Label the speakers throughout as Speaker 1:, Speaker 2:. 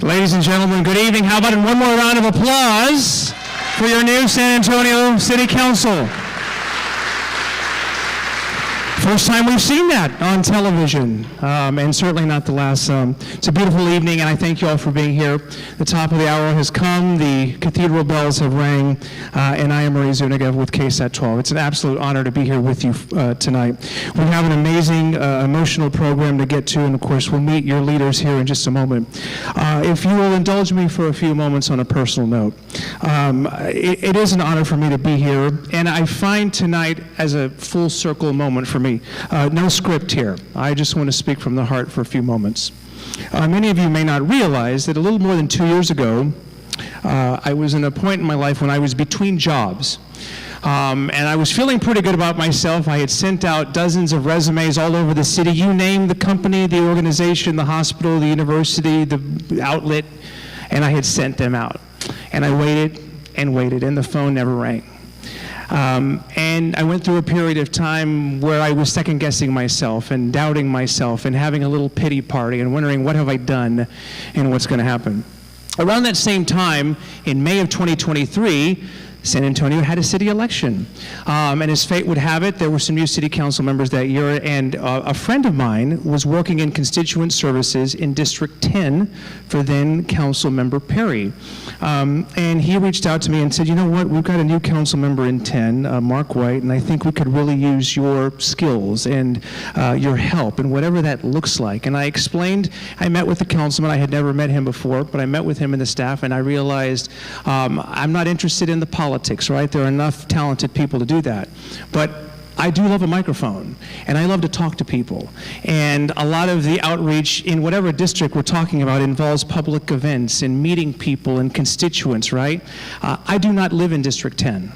Speaker 1: Ladies and gentlemen, good evening. How about one more round of applause for your new San Antonio City Council? First time we've seen that on television, and certainly not the last. It's a beautiful evening, and I thank you all for being here. The top of the hour has come, the cathedral bells have rang, and I am Marie Zuniga with KSAT 12. It's an absolute honor to be here with you tonight. We have an amazing, emotional program to get to, and of course we'll meet your leaders here in just a moment. If you will indulge me for a few moments on a personal note, it is an honor for me to be here, and I find tonight as a full circle moment for me. No script here. I just want to speak from the heart for a few moments. Many of you may not realize that a little more than 2 years ago, I was in a point in my life when I was between jobs. And I was feeling pretty good about myself. I had sent out dozens of resumes all over the city. You name the company, the organization, the hospital, the university, the outlet, and I had sent them out. And I waited, and the phone never rang. And I went through a period of time where I was second-guessing myself and doubting myself and having a little pity party and wondering, what have I done and what's going to happen? Around that same time, in May of 2023, San Antonio had a city election. And as fate would have it, there were some new city council members that year, and a friend of mine was working in constituent services in District 10 for then Council Member Perry. And he reached out to me and said, you know what, we've got a new council member in 10, Mark White, and I think we could really use your skills and your help and whatever that looks like. And I explained, I met with the councilman. I had never met him before, but I met with him and the staff, and I realized I'm not interested in the politics, right? There are enough talented people to do that. But I do love a microphone, and I love to talk to people. And a lot of the outreach in whatever district we're talking about involves public events and meeting people and constituents, right? I do not live in District 10.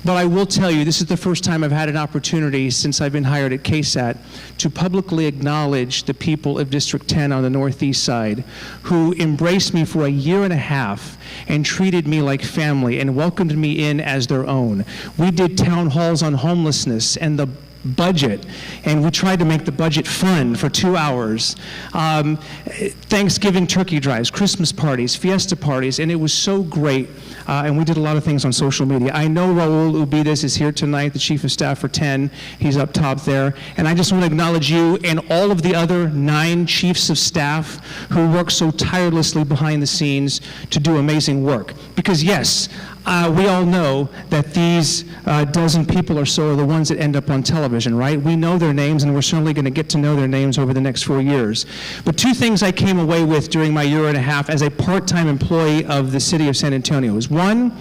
Speaker 1: But I will tell you, this is the first time I've had an opportunity since I've been hired at KSAT to publicly acknowledge the people of District 10 on the northeast side who embraced me for a year and a half and treated me like family and welcomed me in as their own. We did town halls on homelessness and the budget, and we tried to make the budget fun for 2 hours. Thanksgiving turkey drives, Christmas parties, fiesta parties, and it was so great. And we did a lot of things on social media. I know Raul Ubides is here tonight, the Chief of Staff for 10. He's up top there. And I just want to acknowledge you and all of the other 9 Chiefs of Staff who work so tirelessly behind the scenes to do amazing work. Because yes, we all know that these dozen people or so are the ones that end up on television, right? We know their names, and we're certainly going to get to know their names over the next 4 years. But 2 things I came away with during my year and a half as a part-time employee of the city of San Antonio is, 1,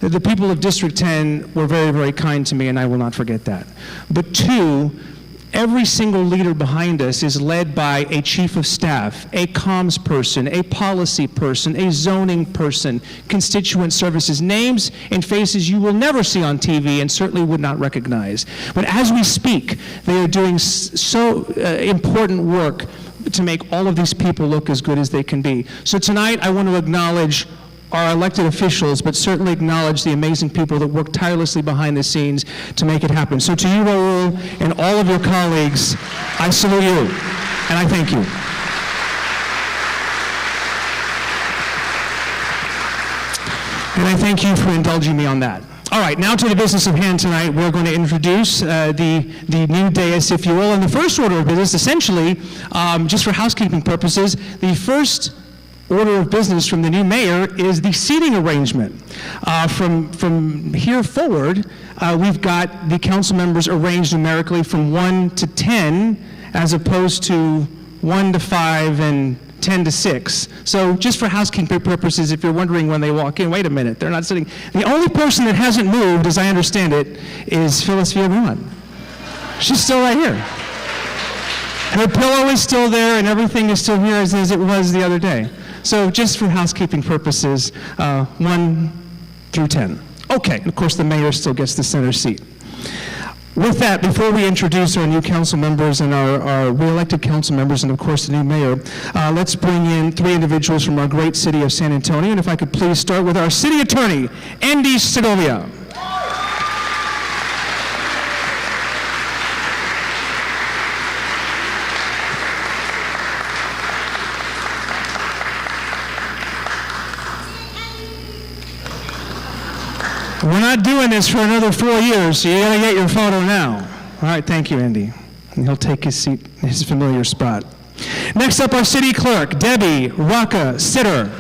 Speaker 1: the people of District 10 were very, very kind to me, and I will not forget that. But 2, every single leader behind us is led by a chief of staff, a comms person, a policy person, a zoning person, constituent services, names and faces you will never see on TV and certainly would not recognize. But as we speak, they are doing so important work to make all of these people look as good as they can be. So tonight I want to acknowledge our elected officials, but certainly acknowledge the amazing people that work tirelessly behind the scenes to make it happen. So to you, Raul, and all of your colleagues, I salute you, and I thank you. And I thank you for indulging me on that. All right, now to the business of hand tonight. We're going to introduce the new dais, if you will. And the first order of business, essentially, just for housekeeping purposes, the first order of business from the new mayor is the seating arrangement. From here forward, we've got the council members arranged numerically from 1 to 10, as opposed to 1 to 5 and 10 to 6. So just for housekeeping purposes, if you're wondering when they walk in, wait a minute, they're not sitting. The only person that hasn't moved, as I understand it, is Phyllis Villalon. She's still right here. Her pillow is still there, and everything is still here as it was the other day. So just for housekeeping purposes, 1 through 10. Okay, and of course the mayor still gets the center seat. With that, before we introduce our new council members and our re-elected council members and of course the new mayor, let's bring in 3 individuals from our great city of San Antonio. And if I could please start with our city attorney, Andy Segovia. We're not doing this for another 4 years, so you gotta get your photo now. All right, thank you, Andy. And he'll take his seat, his familiar spot. Next up, our city clerk, Debbie Rocca Sitter.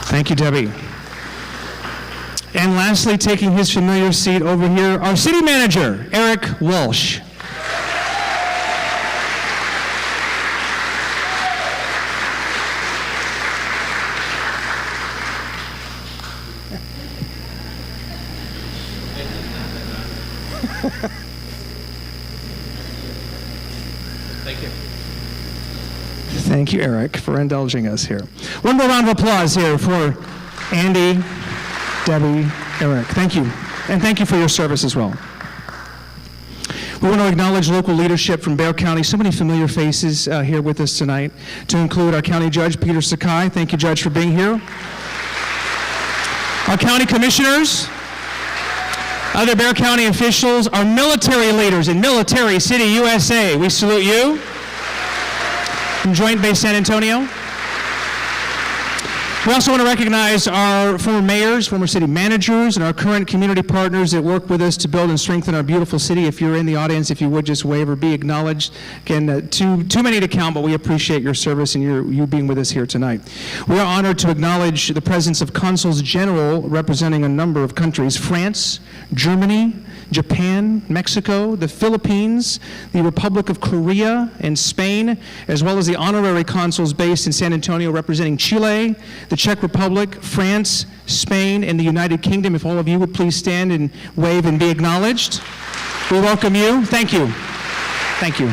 Speaker 1: Thank you, Debbie. And lastly, taking his familiar seat over here, our city manager, Eric Walsh. Thank you. Thank you, Eric, for indulging us here. One more round of applause here for Andy, Debbie, Eric. Thank you. And thank you for your service as well. We want to acknowledge local leadership from Bexar County. So many familiar faces here with us tonight, to include our County Judge, Peter Sakai. Thank you, Judge, for being here. Our county commissioners, other Bexar County officials, our military leaders in Military City, USA. We salute you. From Joint Base San Antonio. We also want to recognize our former mayors, former city managers, and our current community partners that work with us to build and strengthen our beautiful city. If you're in the audience, if you would just wave or be acknowledged. Again, too many to count, but we appreciate your service and you being with us here tonight. We are honored to acknowledge the presence of consuls general representing a number of countries: France, Germany, Japan, Mexico, the Philippines, the Republic of Korea, and Spain, as well as the honorary consuls based in San Antonio representing Chile, the Czech Republic, France, Spain, and the United Kingdom. If all of you would please stand and wave and be acknowledged. We welcome you. Thank you. Thank you.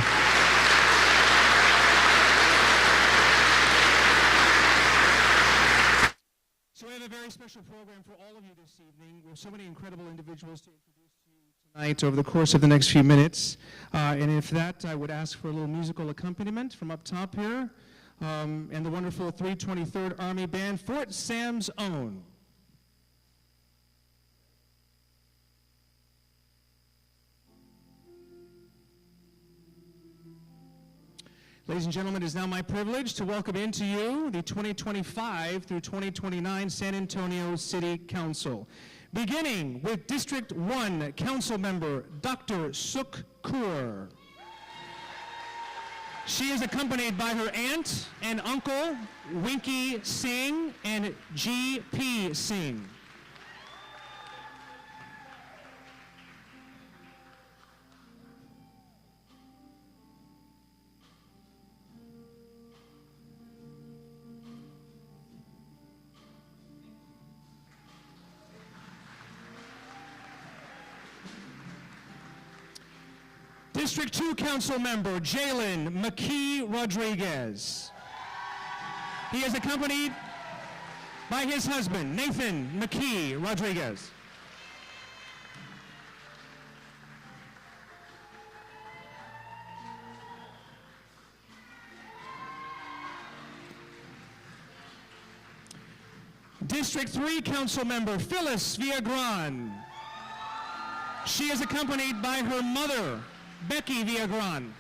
Speaker 1: So we have a very special program for all of you this evening. We have so many incredible individuals to introduce to you tonight over the course of the next few minutes. And if that, I would ask for a little musical accompaniment from up top here. And the wonderful 323rd Army Band, Fort Sam's Own. Ladies and gentlemen, it is now my privilege to welcome into you the 2025 through 2029 San Antonio City Council. Beginning with District 1 Council Member Dr. Suk Kaur. She is accompanied by her aunt and uncle, Winky Singh and G.P. Singh. District 2 Council Member Jalen McKee Rodriguez. He is accompanied by his husband, Nathan McKee Rodriguez. District 3 Council Member Phyllis Villagran. She is accompanied by her mother, Becky Villagran.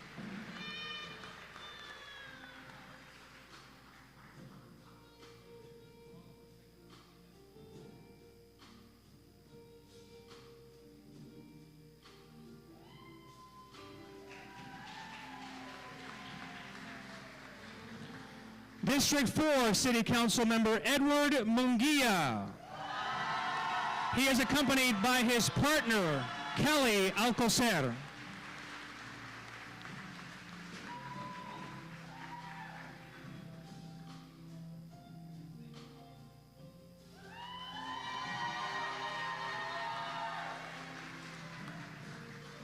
Speaker 1: District 4 City Council Member Edward Munguia. He is accompanied by his partner, Kelly Alcocer.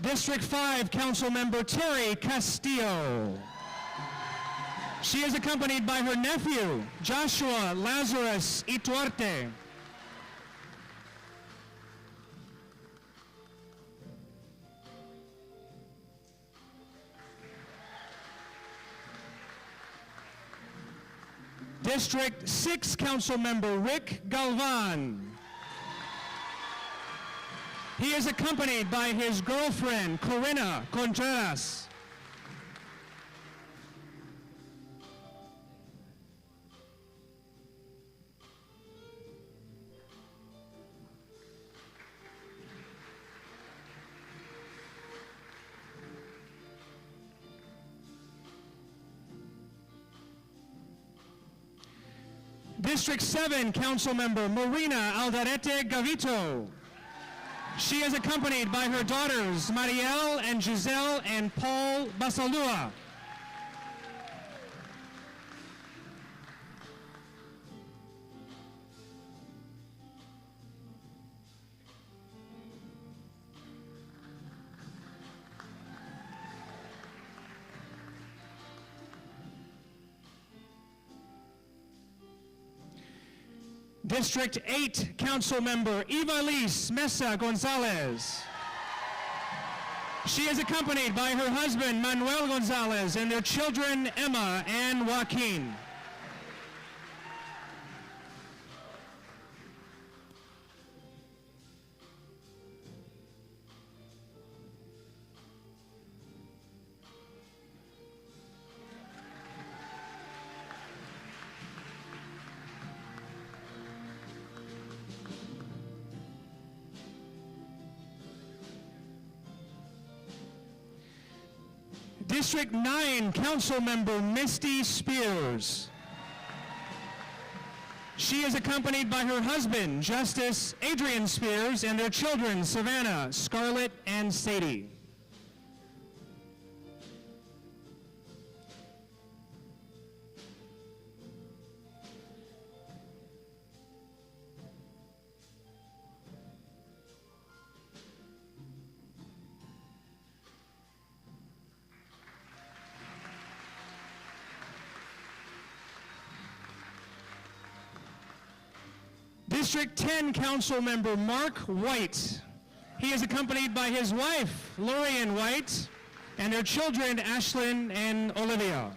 Speaker 1: District 5 Council Member Terry Castillo. She is accompanied by her nephew, Joshua Lazarus Ituarte. District 6 Council Member Rick Galvan. He is accompanied by his girlfriend, Corinna Contreras. District 7 Council Member Marina Aldarete Gavito. She is accompanied by her daughters, Marielle and Giselle and Paul Basalua. District 8 Council Member Ivalis Mesa Gonzalez. She is accompanied by her husband Manuel Gonzalez and their children Emma and Joaquin. District 9 Council Member Misty Spears. She is accompanied by her husband, Justice Adrian Spears, and their children, Savannah, Scarlett, and Sadie. District 10 Council Member Mark White. He is accompanied by his wife, Lorian White, and their children, Ashlyn and Olivia.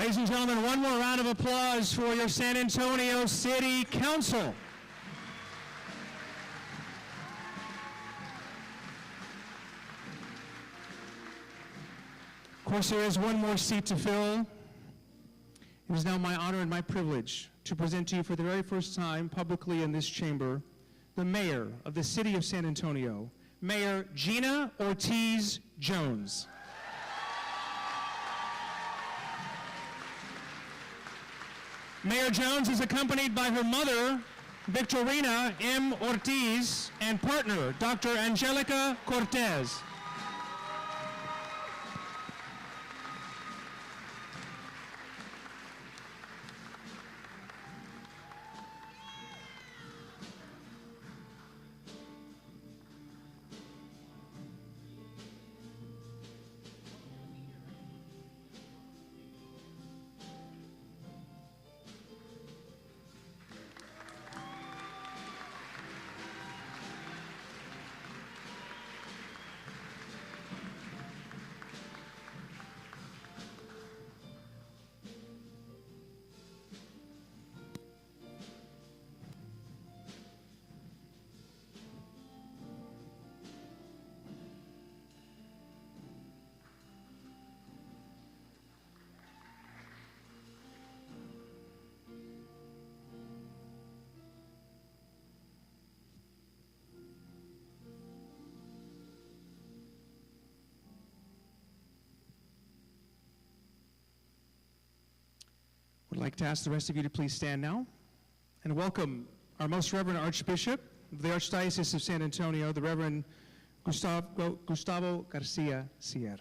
Speaker 1: Ladies and gentlemen, one more round of applause for your San Antonio City Council. Of course, there is one more seat to fill. It is now my honor and my privilege to present to you for the very first time publicly in this chamber the mayor of the city of San Antonio, Mayor Gina Ortiz Jones. Mayor Jones is accompanied by her mother, Victorina M. Ortiz, and partner, Dr. Angelica Cortez. I'd like to ask the rest of you to please stand now and welcome our Most Reverend Archbishop of the Archdiocese of San Antonio, the Reverend Gustavo Garcia Sierra.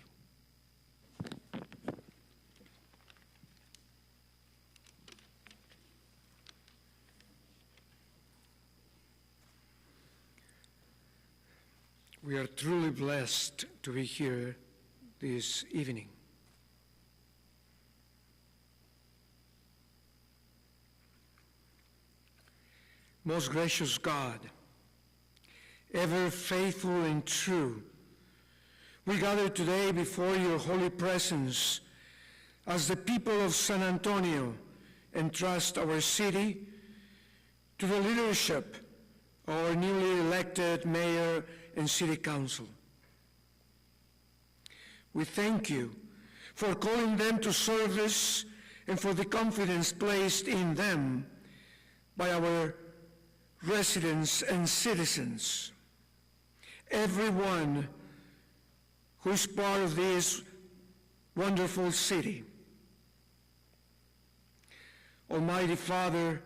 Speaker 2: We are truly blessed to be here this evening. Most gracious God, ever faithful and true, we gather today before your holy presence as the people of San Antonio entrust our city to the leadership of our newly elected mayor and city council. We thank you for calling them to service and for the confidence placed in them by our residents and citizens, everyone who is part of this wonderful city. Almighty Father,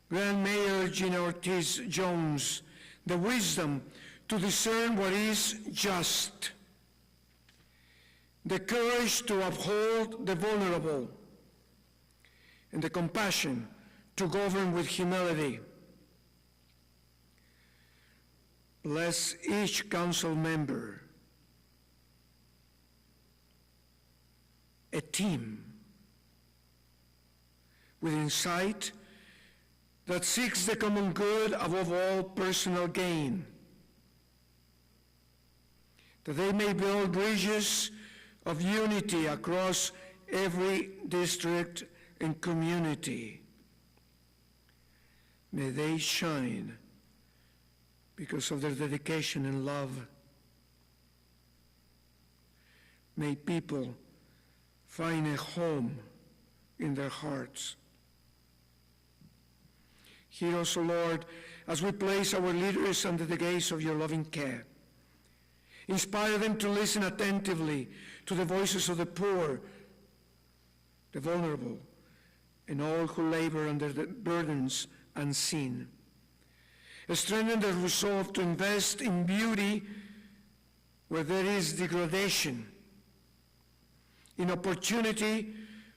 Speaker 2: grant Mayor Gina Ortiz Jones the wisdom to discern what is just, the courage to uphold the vulnerable, and the compassion to govern with humility. Bless each council member, a team with insight that seeks the common good above all personal gain, that they may build bridges of unity across every district and community. May they shine because of their dedication and love. May people find a home in their hearts. Hear us, O Lord, as we place our leaders under the gaze of your loving care. Inspire them to listen attentively to the voices of the poor, the vulnerable, and all who labor under the burdens unseen. Strengthen their resolve to invest in beauty where there is degradation, in opportunity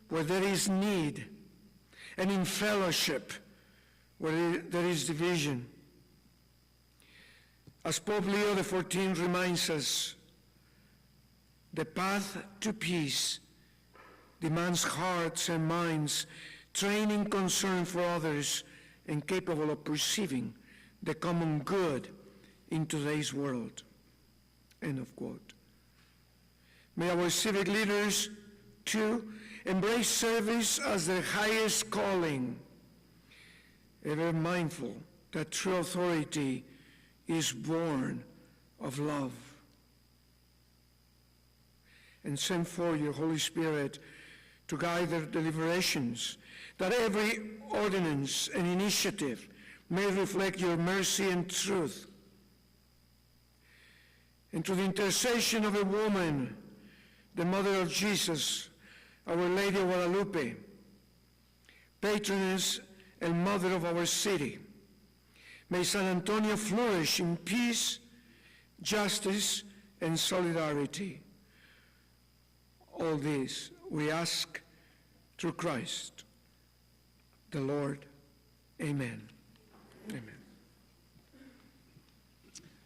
Speaker 2: where there is need, and in fellowship where there is division. As Pope Leo XIV reminds us, the path to peace demands hearts and minds trained in concern for others and capable of perceiving the common good in today's world. End of quote. May our civic leaders, too, embrace service as their highest calling, ever mindful that true authority is born of love. And send forth your Holy Spirit to guide their deliberations, that every ordinance and initiative may reflect your mercy and truth. And to the intercession of a woman, the mother of Jesus, Our Lady of Guadalupe, patroness and mother of our city, may San Antonio flourish in peace, justice, and solidarity. All this we ask through Christ, the Lord. Amen. Amen.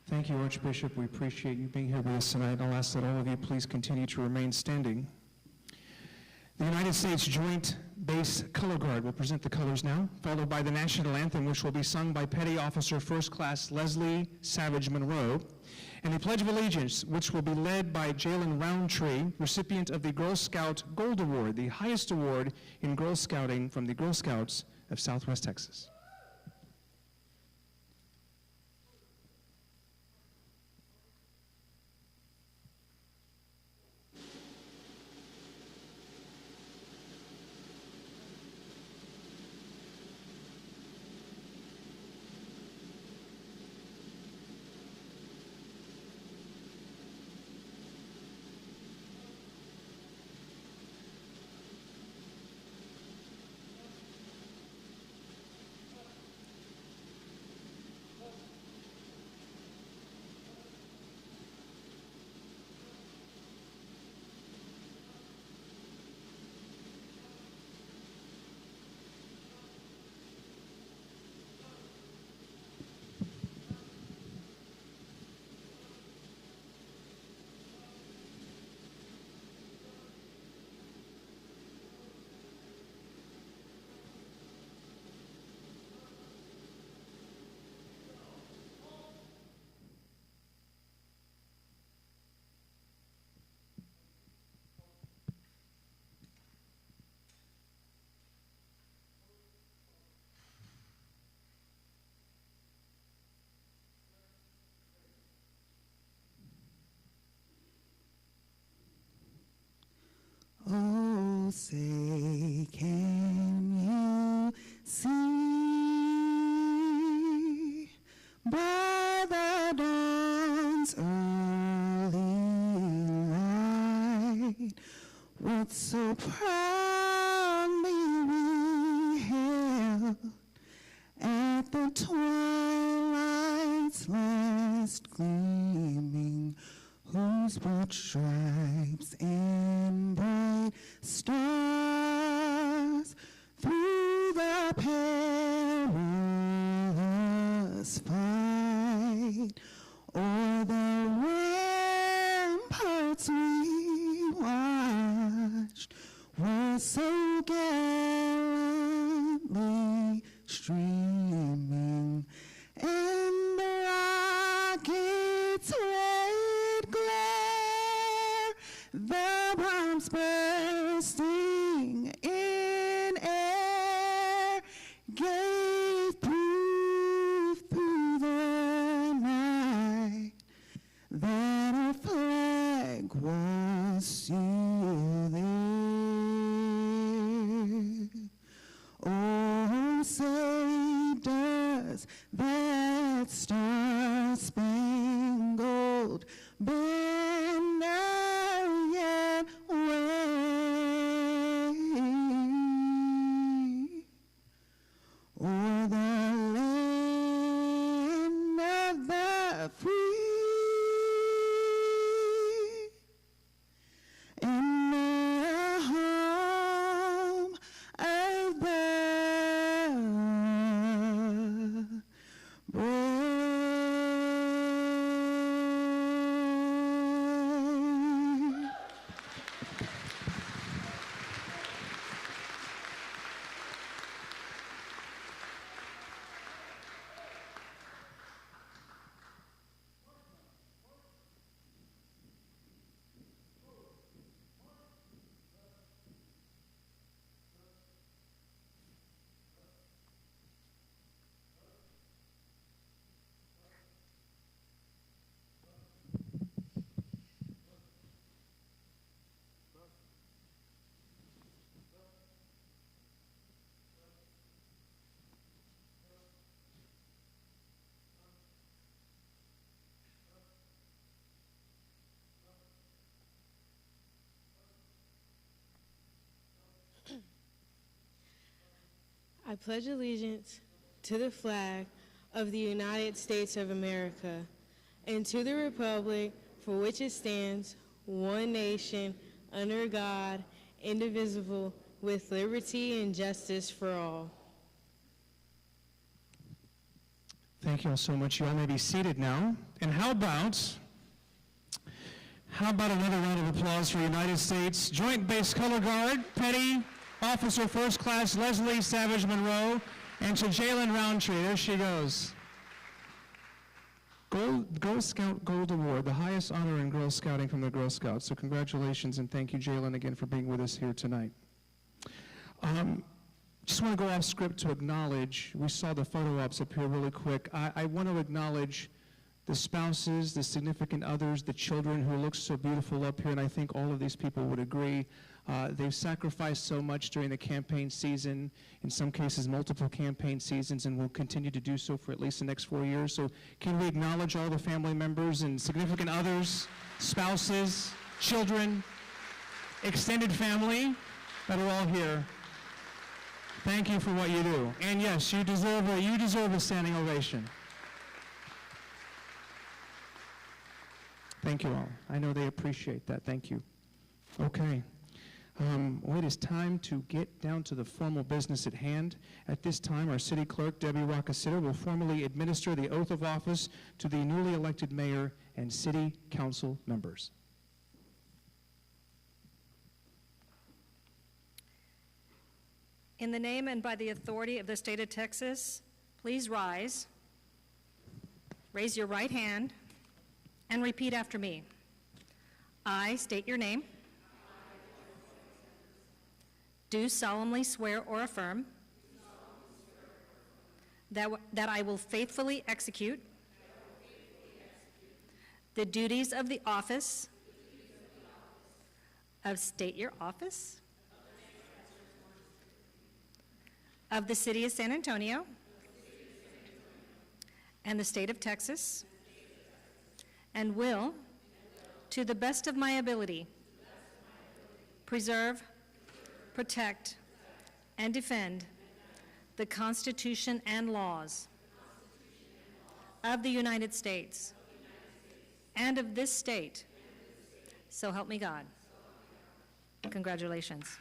Speaker 1: Thank you, Archbishop. We appreciate you being here with us tonight. I'll ask that all of you please continue to remain standing. The United States Joint Base Color Guard will present the colors now, followed by the national anthem, which will be sung by Petty Officer First Class Leslie Savage Monroe, and the Pledge of Allegiance, which will be led by Jalen Roundtree, recipient of the Girl Scout Gold Award, the highest award in Girl Scouting from the Girl Scouts of Southwest Texas.
Speaker 3: Oh, say, can you see by the dawn's early light what so proudly we hailed at the twilight's last gleam? Stars with stripes and bright stars through the perilous fight. O'er the ramparts we watched were so gallantly streaming, and the rocket's red glare, the bombs bursting in air, gave proof through the night that our flag was still there. Oh, say does that star-spangled banner yet wave o'er the land of the free and the home of the brave.
Speaker 4: I pledge allegiance to the flag of the United States of America and to the republic for which it stands, one nation, under God, indivisible, with liberty and justice for all.
Speaker 1: Thank you all so much. You all may be seated now. And how about another round of applause for United States Joint Base Color Guard, Petty Officer First Class Leslie Savage Monroe, and to Jalen Roundtree. There she goes. Girl Scout Gold Award, the highest honor in Girl Scouting from the Girl Scouts. So congratulations, and thank you, Jalen, again for being with us here tonight. Just want to go off script to acknowledge, we saw the photo ops up here really quick. I want to acknowledge the spouses, the significant others, the children who look so beautiful up here, and I think all of these people would agree. They've sacrificed so much during the campaign season, in some cases multiple campaign seasons, and will continue to do so for at least the next 4 years. So can we acknowledge all the family members and significant others, spouses, children, extended family that are all here? Thank you for what you do. And yes, you deserve a standing ovation. Thank you all. I know they appreciate that. Thank you. Okay. Well, it is time to get down to the formal business at hand. At this time, our city clerk, Debbie Rockasitter, will formally administer the oath of office to the newly elected mayor and city council members.
Speaker 5: In the name and by the authority of the state of Texas, please rise, raise your right hand, and repeat after me. I state your name. Do solemnly swear or affirm that I will faithfully execute the duties of the office of state your office of the city of San Antonio and the state of Texas, and will, to the best of my ability, preserve, protect, and defend the Constitution and laws of the United States and of this state, So help me God. Congratulations.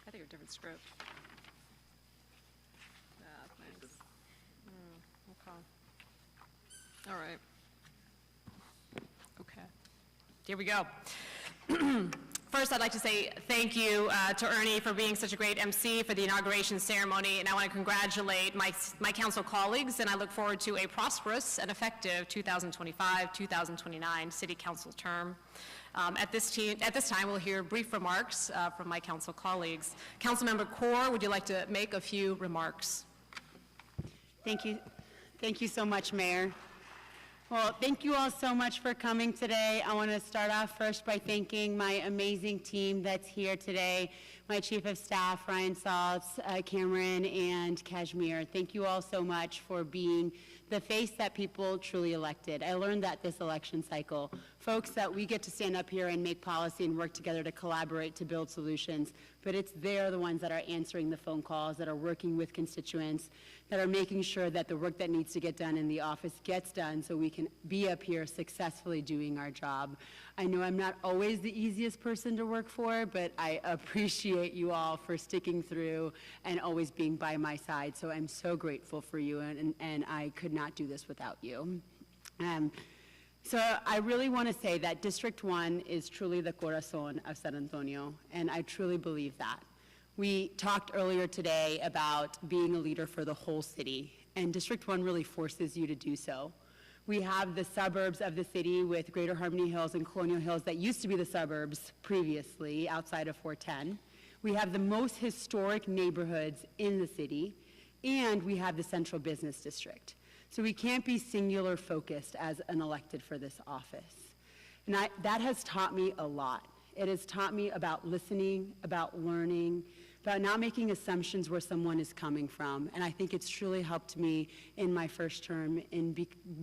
Speaker 6: I think a different script. Thanks. Okay. All right. Okay. Here we go. First, I'd like to say thank you to Ernie for being such a great MC for the inauguration ceremony, and I want to congratulate my council colleagues, and I look forward to a prosperous and effective 2025-2029 city council term. At this time, we'll hear brief remarks from my council colleagues. Councilmember Kaur, would you like to make a few remarks?
Speaker 7: Thank you. Thank you so much, Mayor. Well, thank you all so much for coming today. I want to start off first by thanking my amazing team that's here today, my Chief of Staff, Ryan Saltz, Cameron, and Kashmir. Thank you all so much for being the face that people truly elected. I learned that this election cycle. Folks, that we get to stand up here and make policy and work together to collaborate to build solutions, but they're the ones that are answering the phone calls, that are working with constituents, that are making sure that the work that needs to get done in the office gets done so we can be up here successfully doing our job. I know I'm not always the easiest person to work for, but I appreciate you all for sticking through and always being by my side. So I'm so grateful for you, and I could not do this without you. So I really want to say that District 1 is truly the corazón of San Antonio, and I truly believe that. We talked earlier today about being a leader for the whole city, and District 1 really forces you to do so. We have the suburbs of the city with Greater Harmony Hills and Colonial Hills that used to be the suburbs previously outside of 410. We have the most historic neighborhoods in the city, and we have the Central Business District. So we can't be singular focused as an elected for this office. And that has taught me a lot. It has taught me about listening, about learning, about not making assumptions where someone is coming from. And I think it's truly helped me in my first term in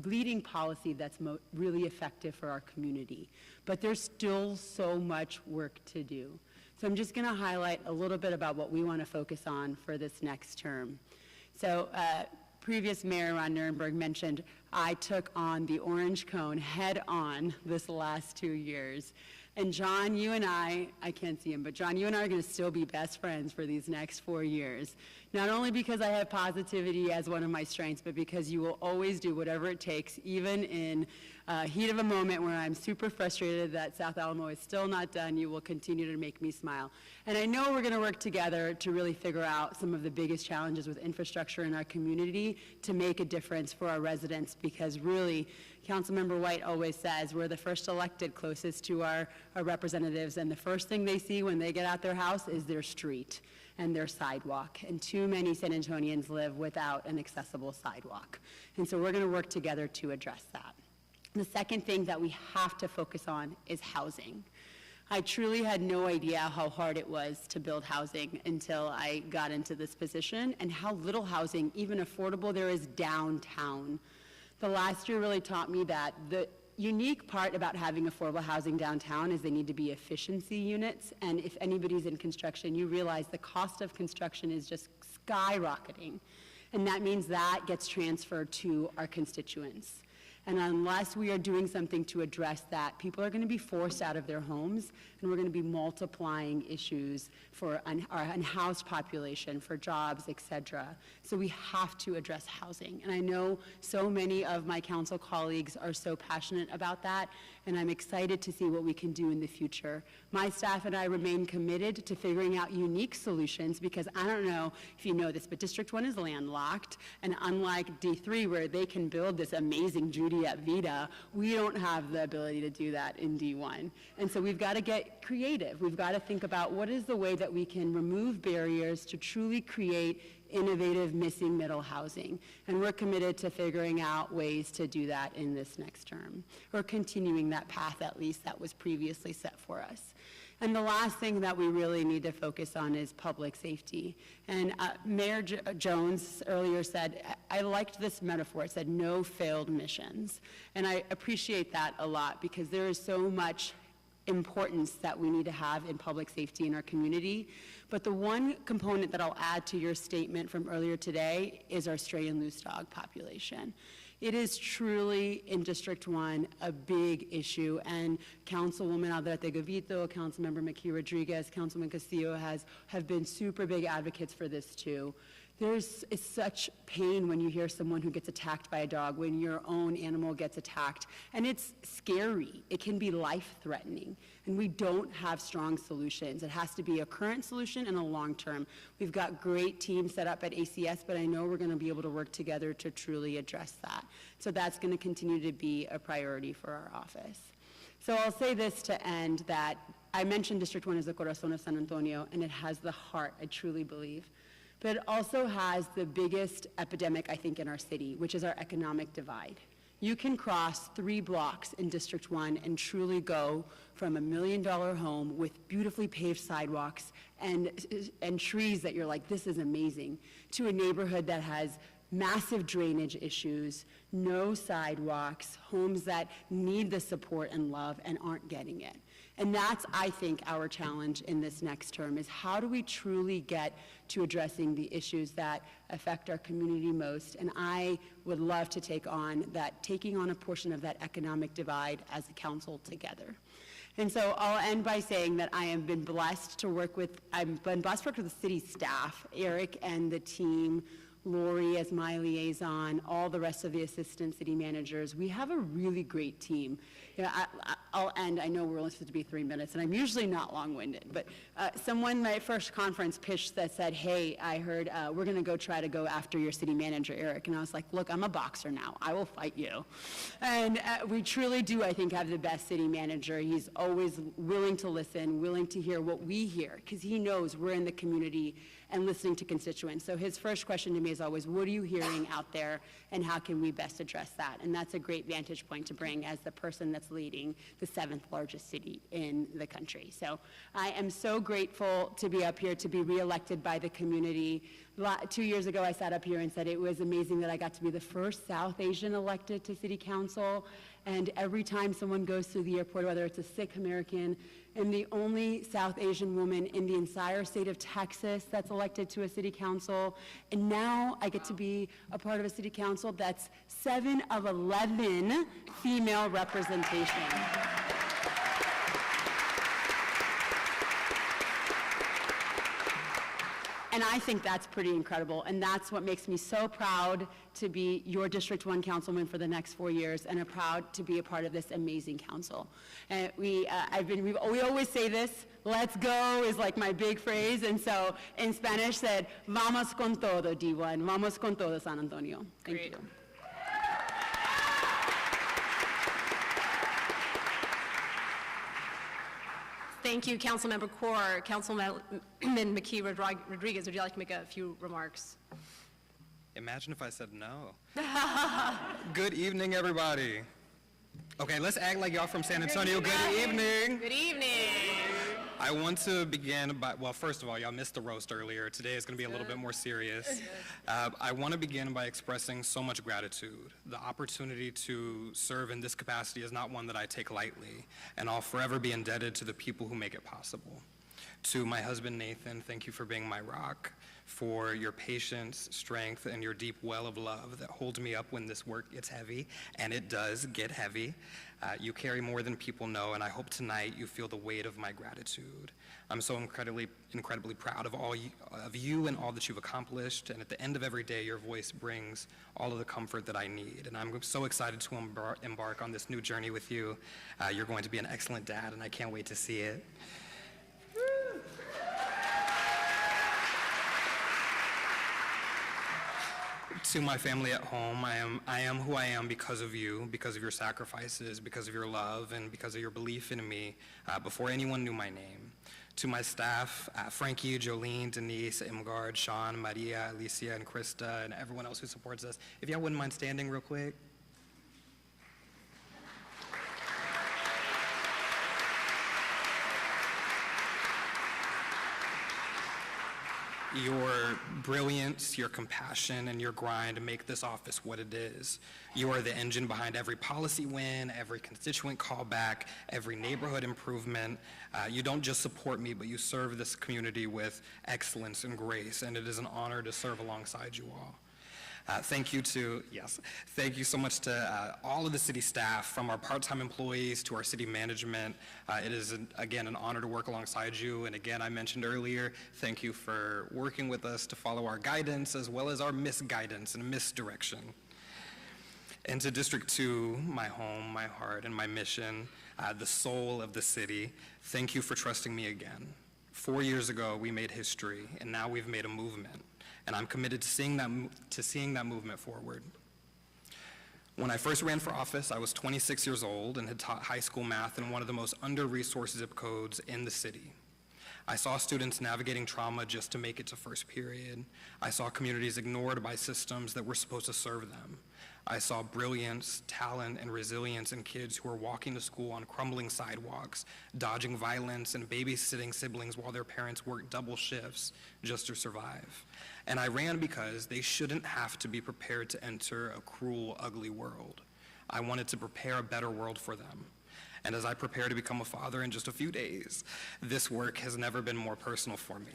Speaker 7: leading policy that's really effective for our community. But there's still so much work to do. So I'm just gonna highlight a little bit about what we wanna focus on for this next term. So previous Mayor Ron Nirenberg mentioned I took on the orange cone head on this last 2 years. And John, you and I can't see him, but John, you and I are going to still be best friends for these next 4 years. Not only because I have positivity as one of my strengths, but because you will always do whatever it takes, even in heat of a moment where I'm super frustrated that South Alamo is still not done, you will continue to make me smile. And I know we're going to work together to really figure out some of the biggest challenges with infrastructure in our community to make a difference for our residents, because really, Councilmember White always says we're the first elected closest to our representatives, and the first thing they see when they get out their house is their street and their sidewalk. And too many San Antonians live without an accessible sidewalk. And so we're going to work together to address that. The second thing that we have to focus on is housing. I truly had no idea how hard it was to build housing until I got into this position, and how little housing, even affordable, there is downtown. The last year really taught me that the unique part about having affordable housing downtown is they need to be efficiency units, and if anybody's in construction, you realize the cost of construction is just skyrocketing, and that means that gets transferred to our constituents. And unless we are doing something to address that, people are going to be forced out of their homes, and we're going to be multiplying issues for our unhoused population, for jobs, et cetera. So we have to address housing. And I know so many of my council colleagues are so passionate about that, and I'm excited to see what we can do in the future. My staff and I remain committed to figuring out unique solutions, because I don't know if you know this, but District 1 is landlocked, and unlike D3, where they can build this amazing Judy equity at Vida, we don't have the ability to do that in D1. And so we've got to get creative. We've got to think about what is the way that we can remove barriers to truly create innovative missing middle housing. And we're committed to figuring out ways to do that in this next term, or continuing that path at least that was previously set for us. And the last thing that we really need to focus on is public safety. And Mayor Jones earlier said, I liked this metaphor, it said no failed missions. And I appreciate that a lot because there is so much importance that we need to have in public safety in our community. But the one component that I'll add to your statement from earlier today is our stray and loose dog population. It is truly, in District 1, a big issue, and Councilwoman Alderete Gavito, Councilmember McKee Rodriguez, Councilman Castillo have been super big advocates for this too. It's such pain when you hear someone who gets attacked by a dog, when your own animal gets attacked, and it's scary. It can be life-threatening, and we don't have strong solutions. It has to be a current solution and a long-term. We've got great teams set up at ACS, but I know we're gonna be able to work together to truly address that. So that's gonna continue to be a priority for our office. So I'll say this to end, that I mentioned District 1 as the corazón of San Antonio, and it has the heart, I truly believe. But it also has the biggest epidemic, I think, in our city, which is our economic divide. You can cross 3 blocks in District 1 and truly go from $1 million home with beautifully paved sidewalks and trees that you're like, this is amazing, to a neighborhood that has massive drainage issues, no sidewalks, homes that need the support and love and aren't getting it. And that's, I think, our challenge in this next term, is how do we truly get to addressing the issues that affect our community most? And I would love to taking on a portion of that economic divide as a council together. And so I'll end by saying that I've been blessed to work with the city staff, Eric and the team, Lori as my liaison, all the rest of the assistant city managers. We have a really great team. You know, I'll end, I know we're only supposed to be 3 minutes, and I'm usually not long-winded, but someone, my first conference pitched that said, hey, I heard we're gonna try to go after your city manager, Eric. And I was like, look, I'm a boxer now, I will fight you. And we truly do, I think, have the best city manager. He's always willing to listen, willing to hear what we hear, because he knows we're in the community and listening to constituents. So his first question to me is always, what are you hearing out there, and how can we best address that? And that's a great vantage point to bring as the person that's leading the 7th largest city in the country. So I am so grateful to be up here, to be reelected by the community. 2 years ago, I sat up here and said it was amazing that I got to be the first South Asian elected to city council. And every time someone goes through the airport, whether it's a Sikh American, and the only South Asian woman in the entire state of Texas that's elected to a city council. And now I get to be a part of a city council that's 7 of 11 female representation. And I think that's pretty incredible, and that's what makes me so proud to be your District 1 councilman for the next 4 years, and I'm proud to be a part of this amazing council. And we always say this, let's go is like my big phrase, and so in Spanish said, vamos con todo, D1, vamos con todo, San Antonio. Thank
Speaker 6: Great.
Speaker 7: you.
Speaker 6: Thank you, Councilmember Kaur. Councilman McKee Rodriguez, would you like to make a few remarks?
Speaker 8: Imagine if I said no. Good evening, everybody. Okay, let's act like y'all from San Antonio. Good evening.
Speaker 6: Good evening.
Speaker 8: I want to begin by, well, first of all, y'all missed the roast earlier. Today is going to be a little bit more serious. I want to begin by expressing so much gratitude. The opportunity to serve in this capacity is not one that I take lightly, and I'll forever be indebted to the people who make it possible. To my husband, Nathan, thank you for being my rock, for your patience, strength, and your deep well of love that holds me up when this work gets heavy, and it does get heavy. You carry more than people know, and I hope tonight you feel the weight of my gratitude. I'm so incredibly proud of all of you and all that you've accomplished, and at the end of every day, your voice brings all of the comfort that I need. And I'm so excited to embark on this new journey with you. You're going to be an excellent dad, and I can't wait to see it. To my family at home, I am who I am because of you, because of your sacrifices, because of your love, and because of your belief in me before anyone knew my name. To my staff, Frankie, Jolene, Denise, Imgard, Sean, Maria, Alicia, and Krista, and everyone else who supports us. If y'all wouldn't mind standing real quick. Your brilliance, your compassion, and your grind make this office what it is. You are the engine behind every policy win, every constituent callback, every neighborhood improvement. You don't just support me, but you serve this community with excellence and grace, and it is an honor to serve alongside you all. Thank you so much to all of the city staff, from our part-time employees to our city management. It is, again, an honor to work alongside you. And again, I mentioned earlier, thank you for working with us to follow our guidance as well as our misguidance and misdirection. And to District 2, my home, my heart, and my mission, the soul of the city, thank you for trusting me again. 4 years ago, we made history, and now we've made a movement. And I'm committed to seeing that movement forward. When I first ran for office, I was 26 years old and had taught high school math in one of the most under-resourced zip codes in the city. I saw students navigating trauma just to make it to first period. I saw communities ignored by systems that were supposed to serve them. I saw brilliance, talent, and resilience in kids who were walking to school on crumbling sidewalks, dodging violence, and babysitting siblings while their parents worked double shifts just to survive. And I ran because they shouldn't have to be prepared to enter a cruel, ugly world. I wanted to prepare a better world for them. And as I prepare to become a father in just a few days, this work has never been more personal for me.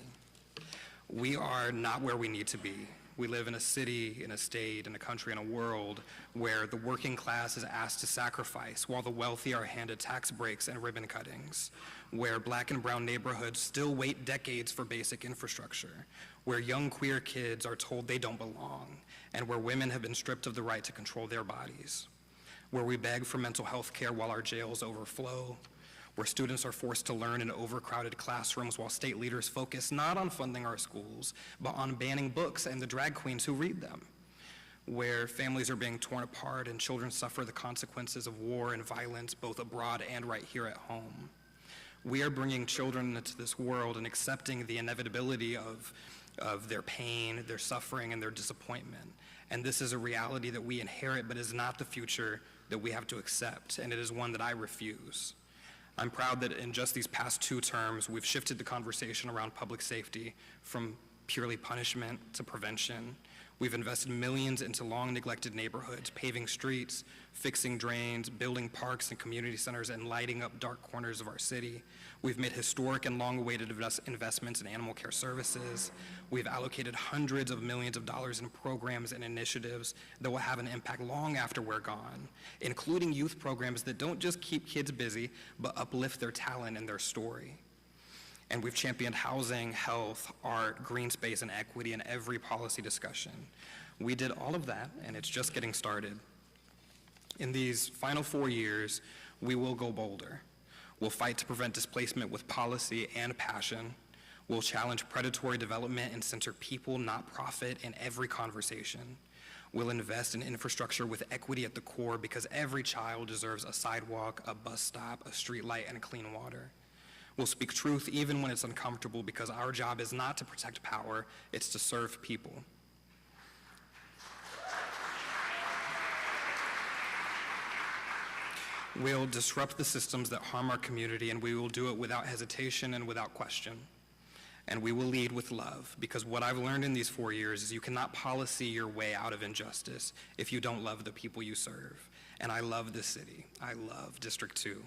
Speaker 8: We are not where we need to be. We live in a city, in a state, in a country, in a world where the working class is asked to sacrifice while the wealthy are handed tax breaks and ribbon cuttings, where black and brown neighborhoods still wait decades for basic infrastructure, where young queer kids are told they don't belong, and where women have been stripped of the right to control their bodies, where we beg for mental health care while our jails overflow, where students are forced to learn in overcrowded classrooms while state leaders focus not on funding our schools, but on banning books and the drag queens who read them, where families are being torn apart and children suffer the consequences of war and violence both abroad and right here at home. We are bringing children into this world and accepting the inevitability of their pain, their suffering, and their disappointment. And this is a reality that we inherit, but is not the future that we have to accept, and it is one that I refuse. I'm proud that in just these past 2 terms, we've shifted the conversation around public safety from purely punishment to prevention. We've invested millions into long neglected neighborhoods, paving streets, fixing drains, building parks and community centers, and lighting up dark corners of our city. We've made historic and long-awaited investments in animal care services. We've allocated hundreds of millions of dollars in programs and initiatives that will have an impact long after we're gone, including youth programs that don't just keep kids busy, but uplift their talent and their story. And we've championed housing, health, art, green space, and equity in every policy discussion. We did all of that, and it's just getting started. In these final 4 years, we will go bolder. We'll fight to prevent displacement with policy and passion. We'll challenge predatory development and center people, not profit, in every conversation. We'll invest in infrastructure with equity at the core because every child deserves a sidewalk, a bus stop, a street light, and clean water. We'll speak truth even when it's uncomfortable because our job is not to protect power, it's to serve people. We'll disrupt the systems that harm our community, and we will do it without hesitation and without question. And we will lead with love, because what I've learned in these 4 years is you cannot policy your way out of injustice if you don't love the people you serve. And I love this city. I love District 2.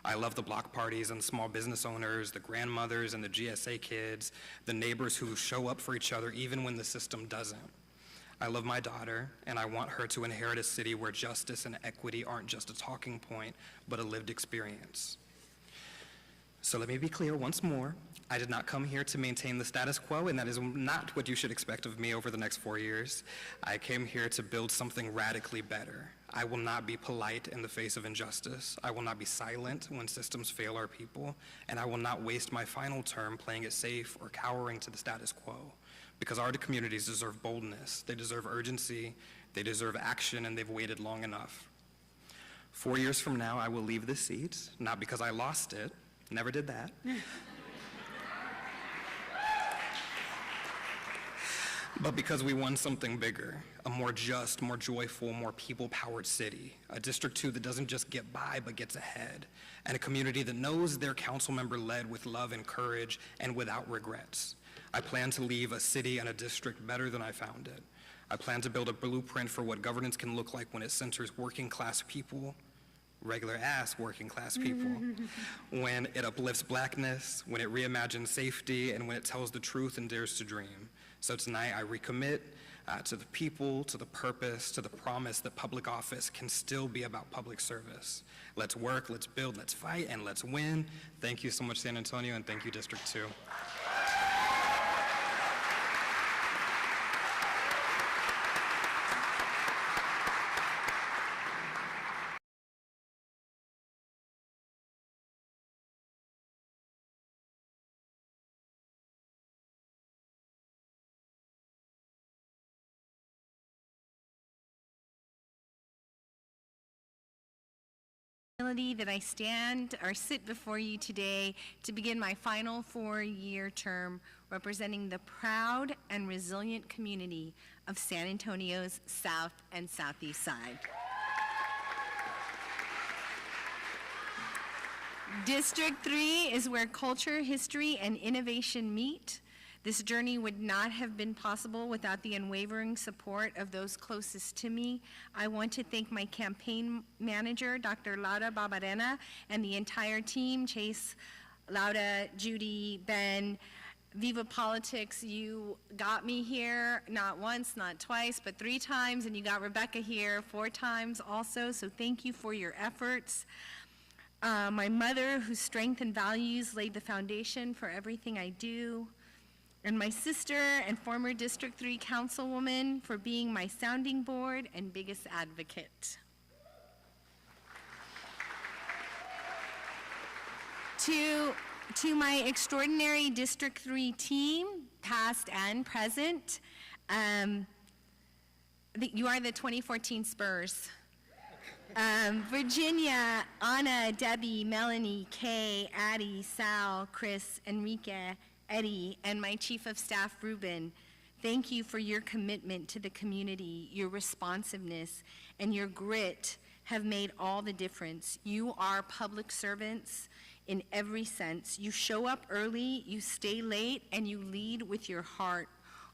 Speaker 8: I love the block parties and small business owners, the grandmothers and the GSA kids, the neighbors who show up for each other even when the system doesn't. I love my daughter, and I want her to inherit a city where justice and equity aren't just a talking point, but a lived experience. So let me be clear once more. I did not come here to maintain the status quo, and that is not what you should expect of me over the next 4 years. I came here to build something radically better. I will not be polite in the face of injustice. I will not be silent when systems fail our people, and I will not waste my final term playing it safe or cowering to the status quo. because our communities deserve boldness, they deserve urgency, they deserve action, and they've waited long enough. 4 years from now, I will leave this seat, not because I lost it, never did that, but because we won something bigger, a more just, more joyful, more people-powered city, a District 2 that doesn't just get by, but gets ahead, and a community that knows their council member led with love and courage and without regrets. I plan to leave a city and a district better than I found it. I plan to build a blueprint for what governance can look like when it centers working-class people, regular-ass working-class people, when it uplifts Blackness, when it reimagines safety, and when it tells the truth and dares to dream. So tonight I recommit to the people, to the purpose, to the promise that public office can still be about public service. Let's work, let's build, let's fight, and let's win. Thank you so much, San Antonio, and thank you, District 2.
Speaker 9: That I stand or sit before you today to begin my final 4-year term representing the proud and resilient community of San Antonio's South and Southeast Side. District 3 is where culture, history, and innovation meet. This journey would not have been possible without the unwavering support of those closest to me. I want to thank my campaign manager, Dr. Laura Barbarena, and the entire team, Chase, Laura, Judy, Ben, Viva Politics. You got me here, not once, not twice, but 3 times, and you got Rebecca here 4 times also, so thank you for your efforts. My mother, whose strength and values laid the foundation for everything I do. And my sister and former District 3 councilwoman for being my sounding board and biggest advocate. To my extraordinary District 3 team, past and present, you are the 2014 Spurs. Virginia, Anna, Debbie, Melanie, Kay, Addie, Sal, Chris, Enrique, Eddie, and my Chief of Staff, Ruben, thank you for your commitment to the community. Your responsiveness and your grit have made all the difference. You are public servants in every sense. You show up early, you stay late, and you lead with your heart.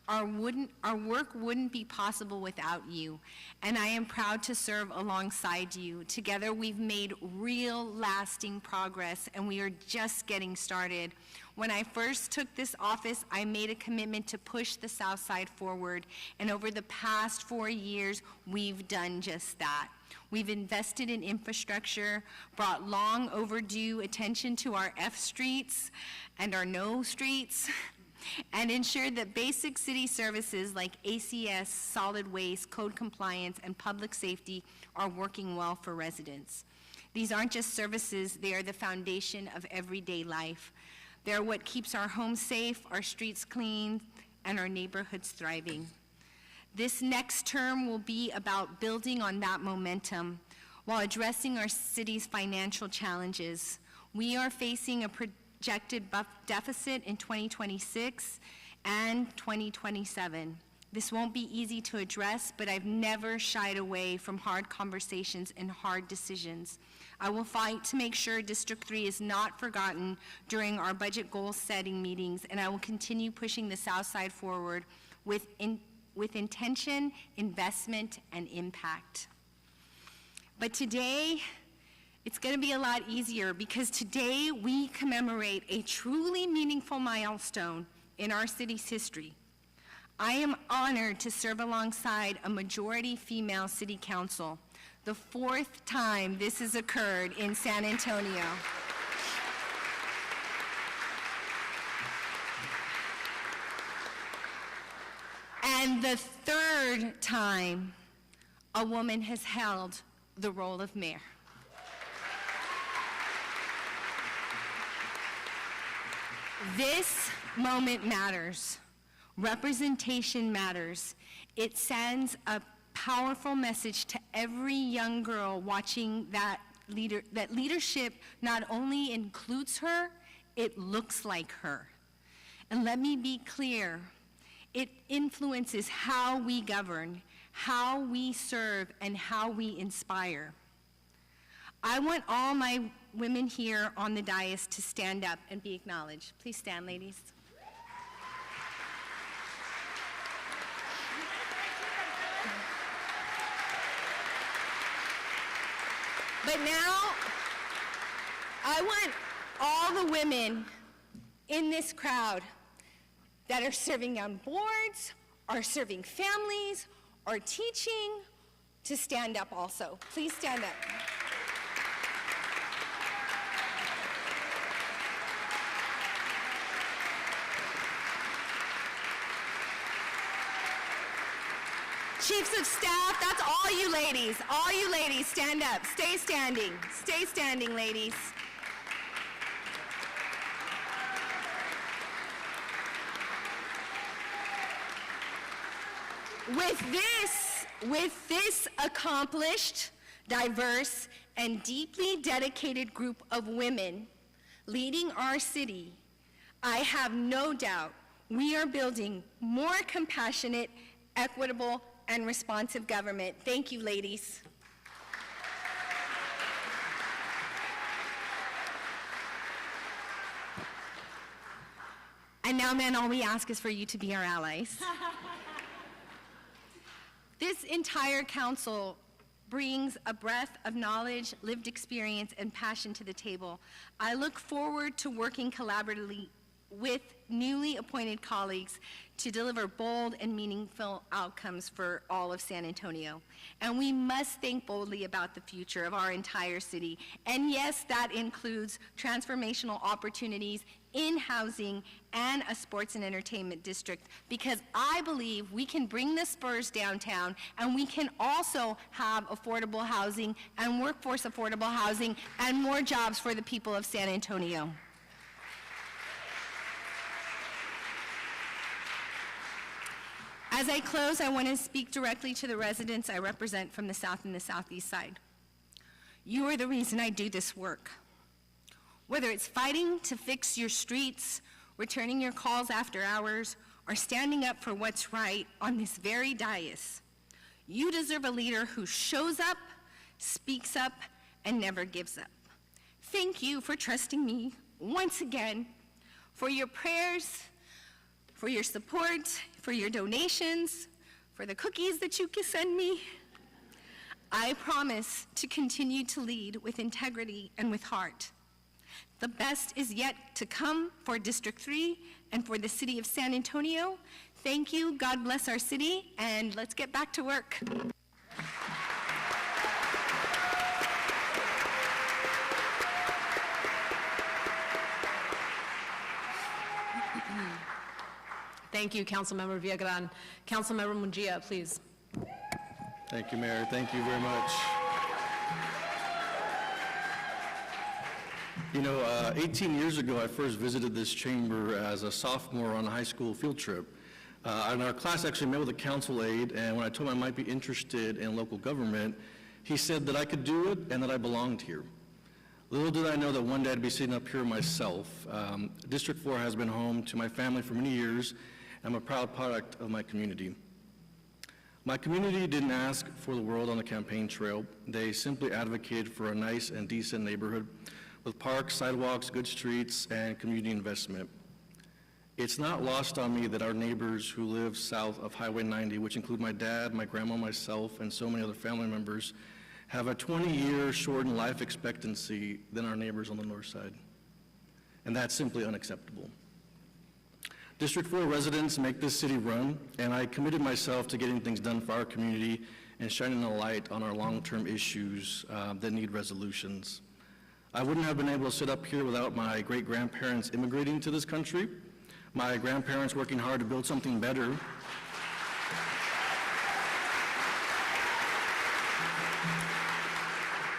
Speaker 9: Our work wouldn't be possible without you, and I am proud to serve alongside you. Together, we've made real, lasting progress, and we are just getting started. When I first took this office, I made a commitment to push the South Side forward, and over the past 4 years, we've done just that. We've invested in infrastructure, brought long overdue attention to our F streets and our no streets, and ensured that basic city services like ACS, solid waste, code compliance, and public safety are working well for residents. These aren't just services, they are the foundation of everyday life. They're what keeps our homes safe, our streets clean, and our neighborhoods thriving. This next term will be about building on that momentum while addressing our city's financial challenges. We are facing a projected deficit in 2026 and 2027. This won't be easy to address, but I've never shied away from hard conversations and hard decisions. I will fight to make sure District 3 is not forgotten during our budget goal setting meetings, and I will continue pushing the South Side forward with intention, investment, and impact. But today, it's going to be a lot easier because today we commemorate a truly meaningful milestone in our city's history. I am honored to serve alongside a majority female city council, the 4th time this has occurred in San Antonio. And the 3rd time a woman has held the role of mayor. This moment matters. Representation matters. It sends a powerful message to every young girl watching that leadership not only includes her, it looks like her. And let me be clear, it influences how we govern, how we serve, and how we inspire. I want all my women here on the dais to stand up and be acknowledged. Please stand, ladies. But now, I want all the women in this crowd that are serving on boards, are serving families, are teaching, to stand up also. Please stand up. Chiefs of staff, that's all you ladies, stand up. Stay standing, ladies. With this accomplished, diverse, and deeply dedicated group of women leading our city, I have no doubt we are building more compassionate, equitable, and responsive government. Thank you, ladies. And now, men, all we ask is for you to be our allies. This entire council brings a breadth of knowledge, lived experience, and passion to the table. I look forward to working collaboratively with newly appointed colleagues to deliver bold and meaningful outcomes for all of San Antonio. And we must think boldly about the future of our entire city. And yes, that includes transformational opportunities in housing and a sports and entertainment district, because I believe we can bring the Spurs downtown, and we can also have affordable housing and workforce affordable housing and more jobs for the people of San Antonio. As I close, I want to speak directly to the residents I represent from the South and the Southeast side. You are the reason I do this work. Whether it's fighting to fix your streets, returning your calls after hours, or standing up for what's right on this very dais, you deserve a leader who shows up, speaks up, and never gives up. Thank you for trusting me once again, for your prayers, for your support, for your donations, for the cookies that you can send me. I promise to continue to lead with integrity and with heart. The best is yet to come for District 3 and for the city of San Antonio. Thank you, God bless our city, and let's get back to work.
Speaker 6: Thank you, Councilmember Villagran. Councilmember Mungia, please.
Speaker 10: Thank you, Mayor. Thank you very much. You know, 18 years ago, I first visited this chamber as a sophomore on a high school field trip. And our class actually met with a council aide, and when I told him I might be interested in local government, he said that I could do it and that I belonged here. Little did I know that one day I'd be sitting up here myself. District 4 has been home to my family for many years. I'm a proud product of my community. My community didn't ask for the world on the campaign trail. They simply advocated for a nice and decent neighborhood with parks, sidewalks, good streets, and community investment. It's not lost on me that our neighbors who live south of Highway 90, which include my dad, my grandma, myself, and so many other family members, have a 20-year shortened life expectancy than our neighbors on the north side. And that's simply unacceptable. District 4 residents make this city run, and I committed myself to getting things done for our community and shining a light on our long-term issues that need resolutions. I wouldn't have been able to sit up here without my great-grandparents immigrating to this country, my grandparents working hard to build something better,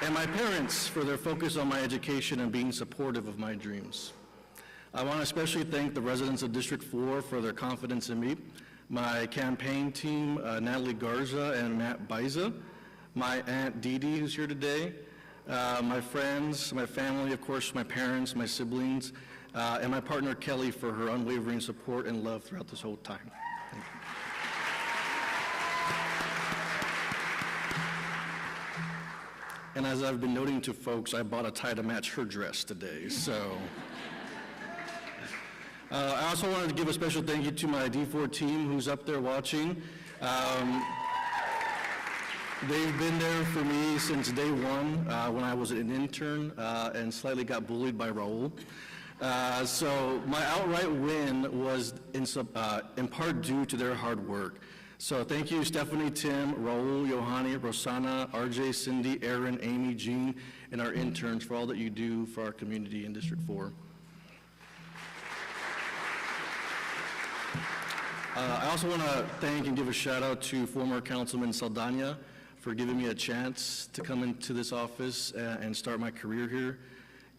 Speaker 10: and my parents for their focus on my education and being supportive of my dreams. I want to especially thank the residents of District 4 for their confidence in me, my campaign team, Natalie Garza and Matt Baiza, my Aunt Dee Dee, who's here today, my friends, my family, of course, my parents, my siblings, and my partner Kelly for her unwavering support and love throughout this whole time. Thank you. And as I've been noting to folks, I bought a tie to match her dress today, so. I also wanted to give a special thank you to my D4 team who's up there watching. They've been there for me since day one when I was an intern and slightly got bullied by Raul. So my outright win was in part due to their hard work. So thank you, Stephanie, Tim, Raul, Yohani, Rosanna, RJ, Cindy, Aaron, Amy, Jean, and our interns for all that you do for our community in District 4. I also want to thank and give a shout out to former Councilman Saldana for giving me a chance to come into this office and start my career here.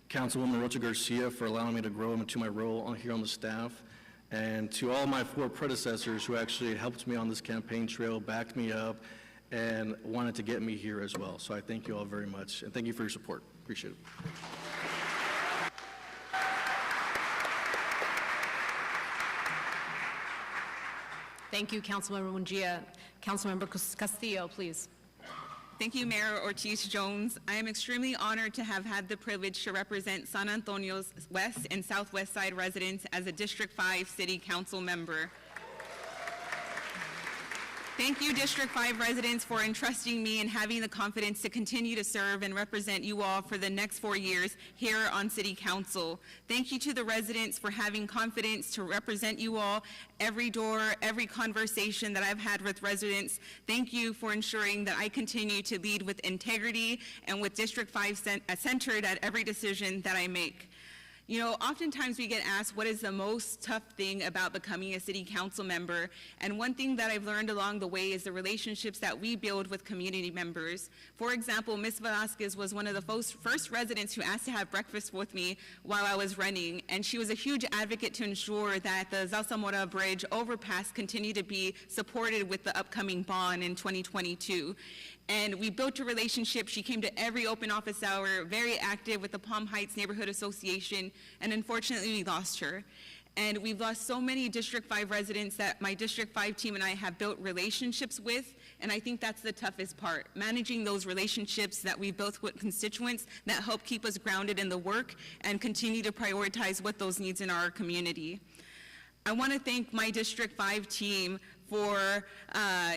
Speaker 10: Councilwoman Rocha Garcia for allowing me to grow into my role here on the staff. And to all my 4 predecessors who actually helped me on this campaign trail, backed me up, and wanted to get me here as well. So I thank you all very much, and thank you for your support. Appreciate it.
Speaker 6: Thank you, Councilmember Mungia. Councilmember Castillo, please.
Speaker 11: Thank you, Mayor Ortiz Jones. I am extremely honored to have had the privilege to represent San Antonio's West and Southwest Side residents as a District 5 City Council member. Thank you, District 5 residents, for entrusting me and having the confidence to continue to serve and represent you all for the next 4 years here on City Council. Thank you to the residents for having confidence to represent you all every door, every conversation that I've had with residents. Thank you for ensuring that I continue to lead with integrity and with District 5 centered at every decision that I make. You know, oftentimes we get asked what is the most tough thing about becoming a city council member, and one thing that I've learned along the way is the relationships that we build with community members. For example, Ms. Velasquez was one of the first residents who asked to have breakfast with me while I was running, and she was a huge advocate to ensure that the Zalzamora Bridge overpass continued to be supported with the upcoming bond in 2022. And we built a relationship. She came to every open office hour, very active with the Palm Heights Neighborhood Association, and unfortunately we lost her. And we've lost so many District 5 residents that my District 5 team and I have built relationships with, and I think that's the toughest part, managing those relationships that we built with constituents that help keep us grounded in the work and continue to prioritize what those needs in our community. I want to thank my District 5 team for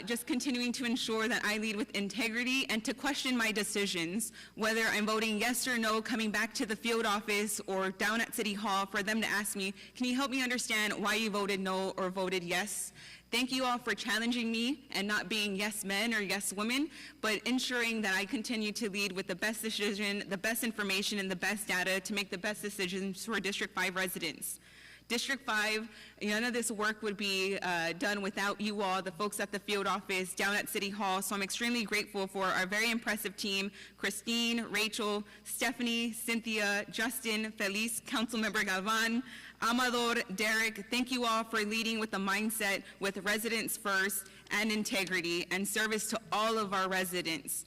Speaker 11: just continuing to ensure that I lead with integrity and to question my decisions, whether I'm voting yes or no, coming back to the field office or down at City Hall, for them to ask me, can you help me understand why you voted no or voted yes? Thank you all for challenging me and not being yes men or yes women, but ensuring that I continue to lead with the best decision, the best information, and the best data to make the best decisions for District 5 residents. District 5, none of this work would be done without you all, the folks at the field office, down at City Hall, so I'm extremely grateful for our very impressive team, Christine, Rachel, Stephanie, Cynthia, Justin, Feliz, Councilmember Galvan, Amador, Derek. Thank you all for leading with the mindset with residents first and integrity and service to all of our residents.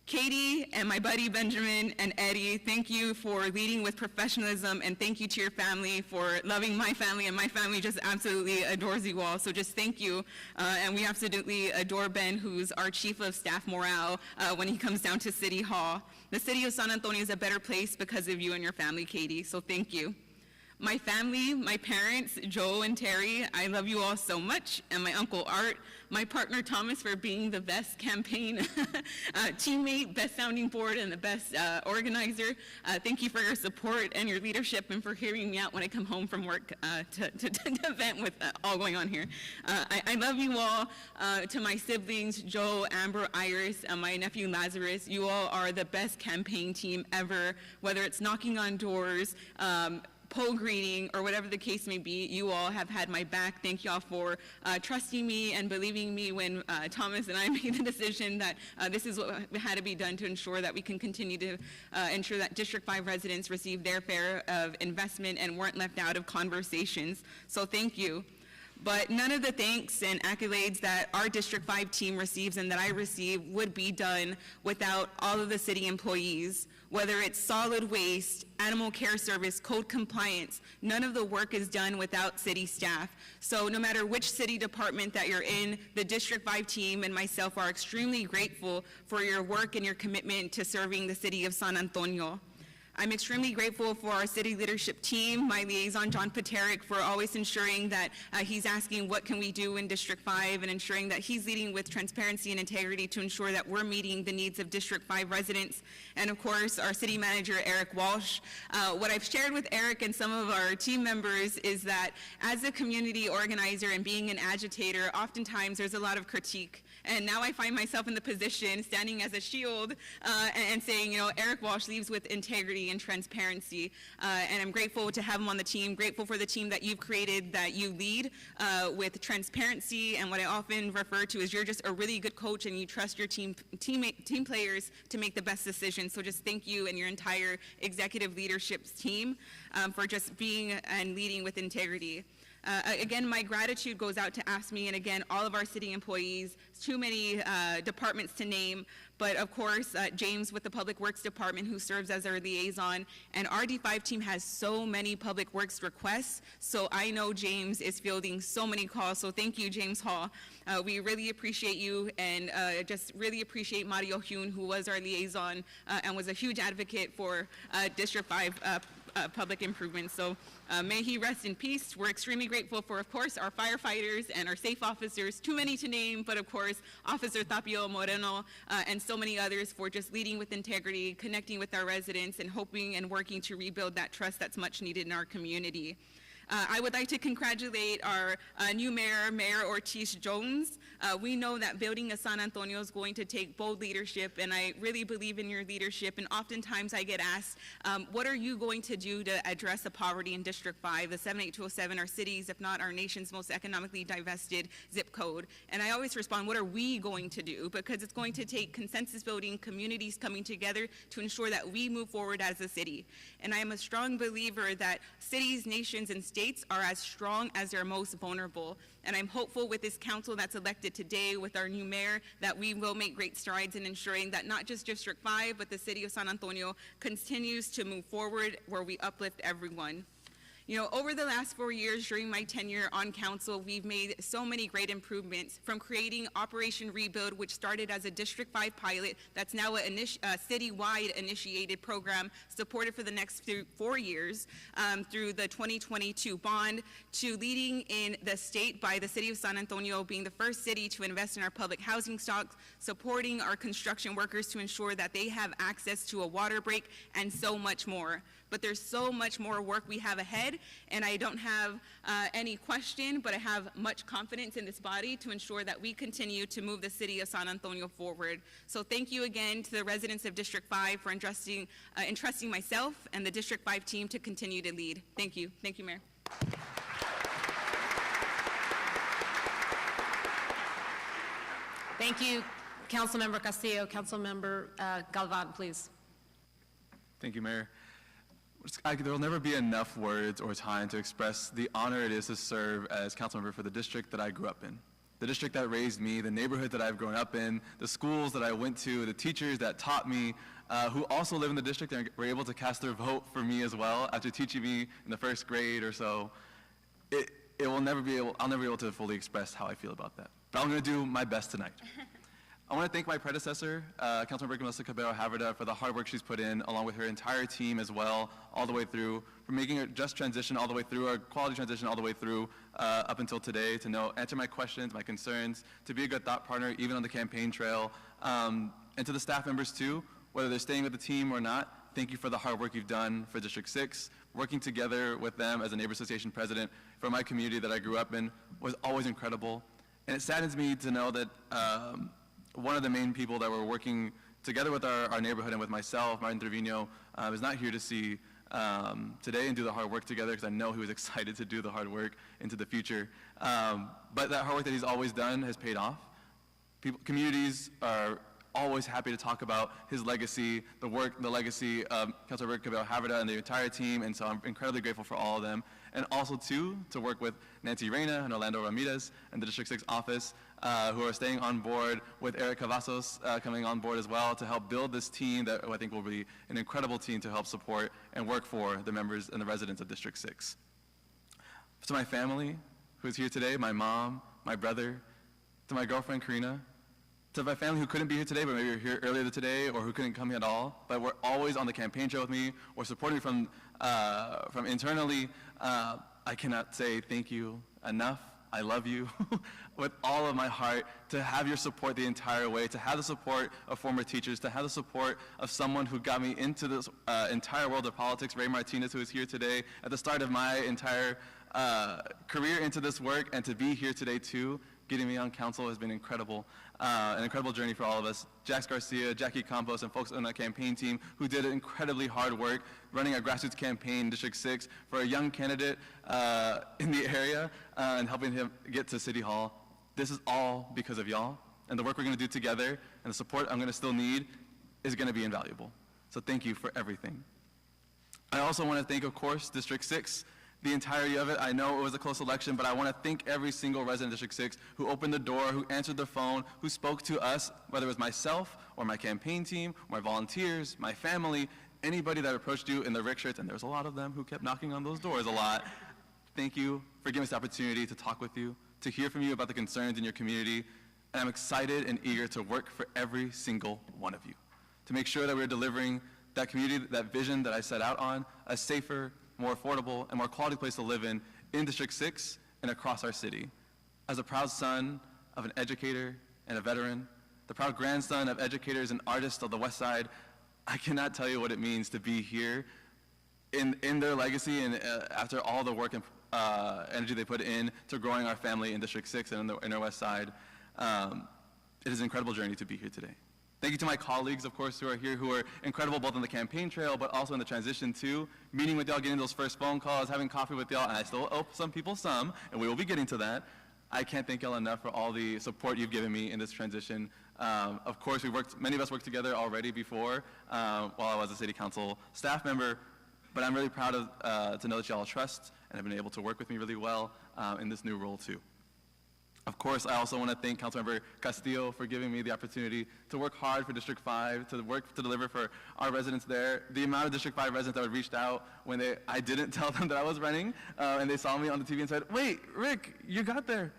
Speaker 11: Katie and my buddy Benjamin and Eddie, thank you for leading with professionalism, and thank you to your family for loving my family, and my family just absolutely adores you all, so just thank you. And we absolutely adore Ben, who's our Chief of Staff Morale when he comes down to City Hall. The city of San Antonio is a better place because of you and your family, Katie, so thank you. My family, my parents, Joe and Terry, I love you all so much, and my Uncle Art, my partner Thomas for being the best campaign teammate, best sounding board, and the best organizer. Thank you for your support and your leadership and for hearing me out when I come home from work to vent with all going on here. I love you all. To my siblings, Joe, Amber, Iris, and my nephew Lazarus, you all are the best campaign team ever, whether it's knocking on doors, poll greeting, or whatever the case may be, you all have had my back. Thank you all for trusting me and believing me when Thomas and I made the decision that this is what had to be done to ensure that we can continue to ensure that District 5 residents receive their share of investment and weren't left out of conversations. So thank you. But none of the thanks and accolades that our District 5 team receives and that I receive would be done without all of the city employees. Whether it's solid waste, animal care service, code compliance, none of the work is done without city staff. So no matter which city department that you're in, the District 5 team and myself are extremely grateful for your work and your commitment to serving the city of San Antonio. I'm extremely grateful for our city leadership team, my liaison, John Paterick, for always ensuring that he's asking what can we do in District 5 and ensuring that he's leading with transparency and integrity to ensure that we're meeting the needs of District 5 residents. And of course, our city manager, Eric Walsh. What I've shared with Eric and some of our team members is that as a community organizer and being an agitator, oftentimes there's a lot of critique. And now I find myself in the position standing as a shield and saying, you know, Eric Walsh leads with integrity and transparency. And I'm grateful to have him on the team, grateful for the team that you've created, that you lead with transparency. And what I often refer to is you're just a really good coach and you trust your team players to make the best decisions. So just thank you and your entire executive leadership team for just being and leading with integrity. Again, my gratitude goes out to AFSCME and again, all of our city employees, too many departments to name, but of course, James with the Public Works Department who serves as our liaison, and our D5 team has so many Public Works requests, so I know James is fielding so many calls, so thank you, James Hall. We really appreciate you and just really appreciate Mario Hyun, who was our liaison and was a huge advocate for District 5 public improvements. So may he rest in peace. We're extremely grateful for, of course, our firefighters and our safe officers, too many to name, but of course, Officer Tapio Moreno and so many others for just leading with integrity, connecting with our residents, and hoping and working to rebuild that trust that's much needed in our community. I would like to congratulate our new mayor, Mayor Ortiz Jones. We know that building a San Antonio is going to take bold leadership, and I really believe in your leadership. And oftentimes I get asked, what are you going to do to address the poverty in District 5? The 78207 are cities, if not our nation's most economically divested zip code. And I always respond, what are we going to do? Because it's going to take consensus building, communities coming together to ensure that we move forward as a city. And I am a strong believer that cities, nations, and states are as strong as their most vulnerable. And I'm hopeful with this council that's elected today, with our new mayor, that we will make great strides in ensuring that not just District 5, but the city of San Antonio continues to move forward where we uplift everyone. You know, over the last 4 years during my tenure on council, we've made so many great improvements, from creating Operation Rebuild, which started as a District 5 pilot, that's now a citywide initiated program supported for the next 4 years through the 2022 bond, to leading in the state by the city of San Antonio being the first city to invest in our public housing stock, supporting our construction workers to ensure that they have access to a water break, and so much more. But there's so much more work we have ahead, and I don't have any question, but I have much confidence in this body to ensure that we continue to move the city of San Antonio forward. So thank you again to the residents of District 5 for entrusting myself and the District 5 team to continue to lead. Thank you. Thank you, Mayor.
Speaker 6: Thank you, Councilmember Castillo. Councilmember Galvan, please.
Speaker 12: Thank you, Mayor. There will never be enough words or time to express the honor it is to serve as council member for the district that I grew up in. The district that raised me, the neighborhood that I've grown up in, the schools that I went to, the teachers that taught me, who also live in the district and were able to cast their vote for me as well after teaching me in the first grade or so. I'll never be able to fully express how I feel about that. But I'm going to do my best tonight. I want to thank my predecessor, Councilmember Melissa Cabello Haverda, for the hard work she's put in, along with her entire team as well, all the way through, for making a just transition all the way through, a quality transition all the way through, up until today, to answer my questions, my concerns, to be a good thought partner, even on the campaign trail. And to the staff members too, whether they're staying with the team or not, thank you for the hard work you've done for District 6. Working together with them as a Neighbor Association president for my community that I grew up in was always incredible. And it saddens me to know that one of the main people that were working together with our neighborhood and with myself, Martin Trevino, is not here to see today and do the hard work together, because I know he was excited to do the hard work into the future. But that hard work that he's always done has paid off. Communities are always happy to talk about his legacy, the legacy of Councilor Cabello Haverda and the entire team, and so I'm incredibly grateful for all of them. And also, too, to work with Nancy Reyna and Orlando Ramirez and the District 6 office, who are staying on board, with Eric Cavazos coming on board as well to help build this team that I think will be an incredible team to help support and work for the members and the residents of District 6. To my family, who's here today, my mom, my brother, to my girlfriend, Karina, to my family who couldn't be here today, but maybe you're here earlier today, or who couldn't come here at all, but were always on the campaign trail with me, or supporting me from internally, I cannot say thank you enough. I love you with all of my heart, to have your support the entire way, to have the support of former teachers, to have the support of someone who got me into this entire world of politics, Ray Martinez, who is here today at the start of my entire career into this work, and to be here today too, getting me on council has been incredible, an incredible journey for all of us. Jax Garcia, Jackie Campos, and folks on the campaign team who did incredibly hard work running a grassroots campaign in District 6 for a young candidate in the area and helping him get to City Hall. This is all because of y'all, and the work we're gonna do together and the support I'm gonna still need is gonna be invaluable. So thank you for everything. I also wanna thank, of course, District 6, the entirety of it. I know it was a close election, but I want to thank every single resident of District 6 who opened the door, who answered the phone, who spoke to us, whether it was myself or my campaign team, or my volunteers, my family, anybody that approached you in the Rick shirts, and there was a lot of them who kept knocking on those doors a lot. Thank you for giving us the opportunity to talk with you, to hear from you about the concerns in your community, and I'm excited and eager to work for every single one of you, to make sure that we're delivering that community, that vision that I set out on, a safer, more affordable, and more quality place to live in District 6 and across our city. As a proud son of an educator and a veteran, the proud grandson of educators and artists of the West Side, I cannot tell you what it means to be here in their legacy and after all the work and energy they put in to growing our family in District 6 and in our West Side. It is an incredible journey to be here today. Thank you to my colleagues, of course, who are here, who are incredible both on the campaign trail, but also in the transition too. Meeting with y'all, getting those first phone calls, having coffee with y'all, and I still owe some people some, and we will be getting to that. I can't thank y'all enough for all the support you've given me in this transition. Of course, many of us worked together already before while I was a city council staff member, but I'm really proud to know that y'all trust and have been able to work with me really well in this new role too. Of course, I also want to thank Councilmember Castillo for giving me the opportunity to work hard for District 5, to deliver for our residents there. The amount of District 5 residents that had reached out when I didn't tell them that I was running, and they saw me on the TV and said, "Wait, Rick, you got there,"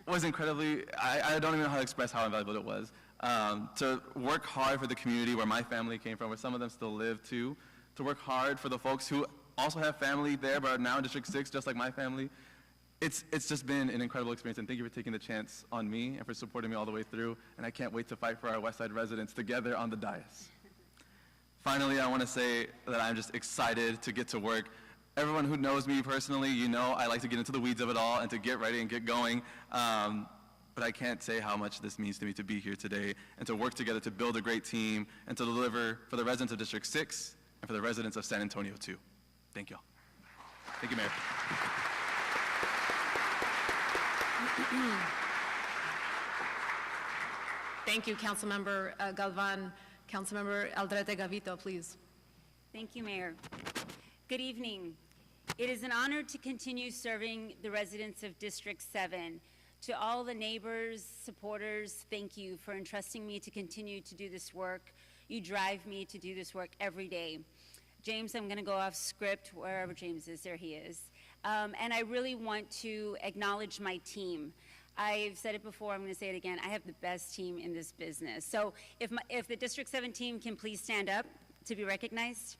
Speaker 12: was incredibly, I don't even know how to express how invaluable it was. To work hard for the community where my family came from, where some of them still live too, to work hard for the folks who also have family there but are now in District 6, just like my family. It's just been an incredible experience, and thank you for taking the chance on me and for supporting me all the way through, and I can't wait to fight for our West Side residents together on the dais. Finally, I want to say that I'm just excited to get to work. Everyone who knows me personally, you know I like to get into the weeds of it all and to get ready and get going, but I can't say how much this means to me to be here today and to work together to build a great team and to deliver for the residents of District 6 and for the residents of San Antonio too. Thank you all. Thank you, Mayor.
Speaker 6: Thank you, Councilmember Galvan. Councilmember Aldrete Gavito, please.
Speaker 13: Thank you, Mayor. Good evening. It is an honor to continue serving the residents of District 7. To all the neighbors, supporters, thank you for entrusting me to continue to do this work. You drive me to do this work every day. James, I'm going to go off script, wherever James is, there he is. And I really want to acknowledge my team. I've said it before, I'm going to say it again. I have the best team in this business. So if the District 7 team can please stand up to be recognized.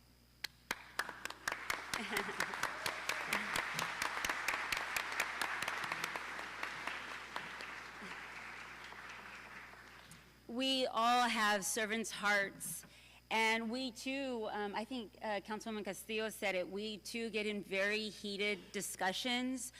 Speaker 13: We all have servants' hearts. And we too, I think Councilwoman Castillo said it, we too get in very heated discussions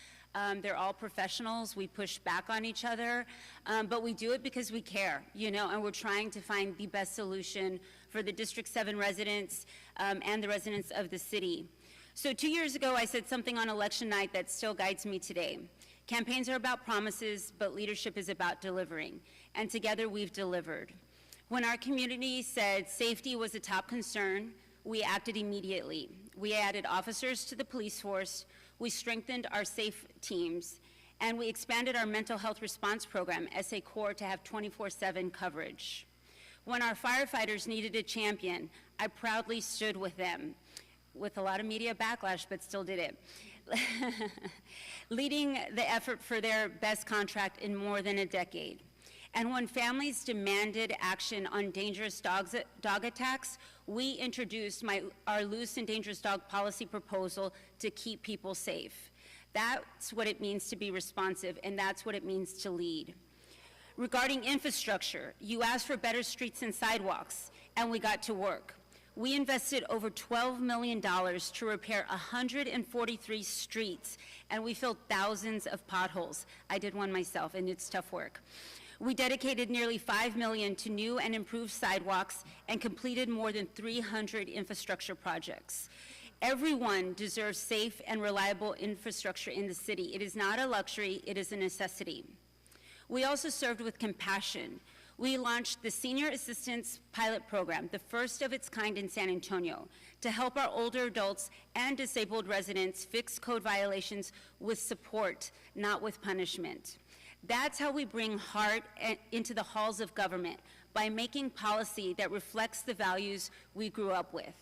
Speaker 13: They're all professionals. We push back on each other, but we do it because we care, and we're trying to find the best solution for the District 7 residents and the residents of the city. So 2 years ago, I said something on election night that still guides me today. Campaigns are about promises, but leadership is about delivering, and together we've delivered. When our community said safety was a top concern, we acted immediately. We added officers to the police force, we strengthened our safe teams, and we expanded our mental health response program, SA Core, to have 24/7 coverage. When our firefighters needed a champion, I proudly stood with them, with a lot of media backlash, but still did it, leading the effort for their best contract in more than a decade. And when families demanded action on dangerous dog attacks, we introduced our loose and dangerous dog policy proposal to keep people safe. That's what it means to be responsive, and that's what it means to lead. Regarding infrastructure, you asked for better streets and sidewalks, and we got to work. We invested over $12 million to repair 143 streets, and we filled thousands of potholes. I did one myself, and it's tough work. We dedicated nearly $5 million to new and improved sidewalks and completed more than 300 infrastructure projects. Everyone deserves safe and reliable infrastructure in the city. It is not a luxury, it is a necessity. We also served with compassion. We launched the Senior Assistance Pilot Program, the first of its kind in San Antonio, to help our older adults and disabled residents fix code violations with support, not with punishment. That's how we bring heart into the halls of government, by making policy that reflects the values we grew up with.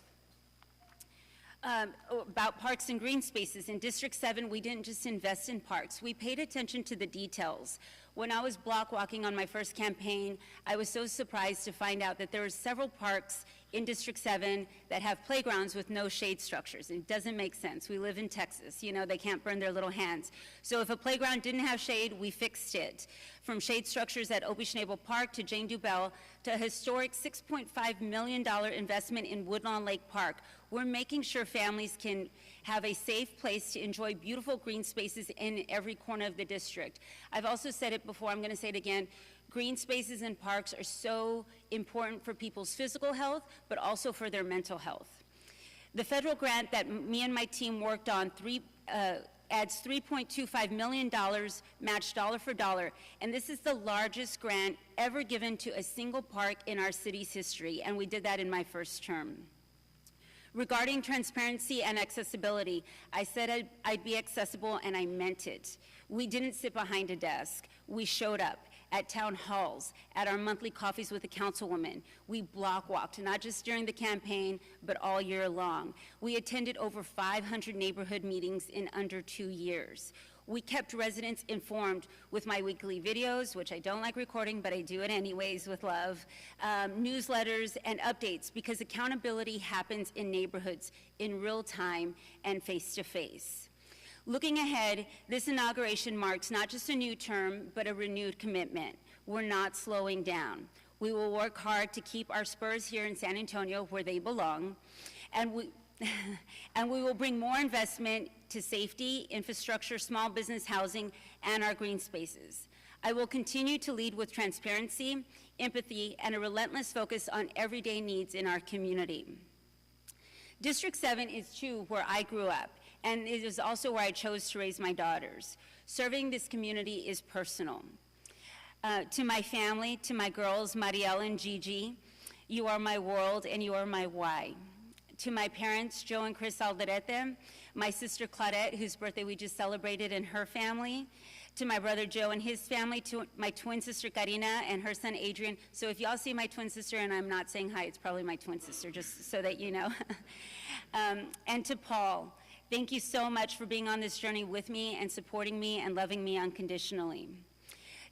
Speaker 13: About parks and green spaces, in District 7, we didn't just invest in parks, we paid attention to the details. When I was block walking on my first campaign, I was so surprised to find out that there were several parks in District 7 that have playgrounds with no shade structures. It doesn't make sense. We live in Texas. They can't burn their little hands. So if a playground didn't have shade, we fixed it. From shade structures at Opie Schnabel Park to Jane Dubell to a historic $6.5 million investment in Woodlawn Lake Park, we're making sure families can have a safe place to enjoy beautiful green spaces in every corner of the district. I've also said it before, I'm going to say it again, green spaces and parks are so important for people's physical health, but also for their mental health. The federal grant that me and my team worked on adds $3.25 million matched dollar for dollar, and this is the largest grant ever given to a single park in our city's history, and we did that in my first term. Regarding transparency and accessibility, I said I'd be accessible, and I meant it. We didn't sit behind a desk. We showed up at town halls, at our monthly coffees with the councilwoman. We block walked, not just during the campaign, but all year long. We attended over 500 neighborhood meetings in under 2 years. We kept residents informed with my weekly videos, which I don't like recording, but I do it anyways with love, newsletters and updates, because accountability happens in neighborhoods in real time and face-to-face. Looking ahead, this inauguration marks not just a new term, but a renewed commitment. We're not slowing down. We will work hard to keep our spurs here in San Antonio where they belong, and we will bring more investment to safety, infrastructure, small business housing, and our green spaces. I will continue to lead with transparency, empathy, and a relentless focus on everyday needs in our community. District 7 is too where I grew up, and it is also where I chose to raise my daughters. Serving this community is personal. To my family, to my girls, Marielle and Gigi, you are my world and you are my why. To my parents, Joe and Chris Alderete, my sister Claudette, whose birthday we just celebrated, and her family, to my brother Joe and his family, to my twin sister Karina and her son Adrian. So if y'all see my twin sister and I'm not saying hi, it's probably my twin sister, just so that you know. And to Paul, thank you so much for being on this journey with me and supporting me and loving me unconditionally.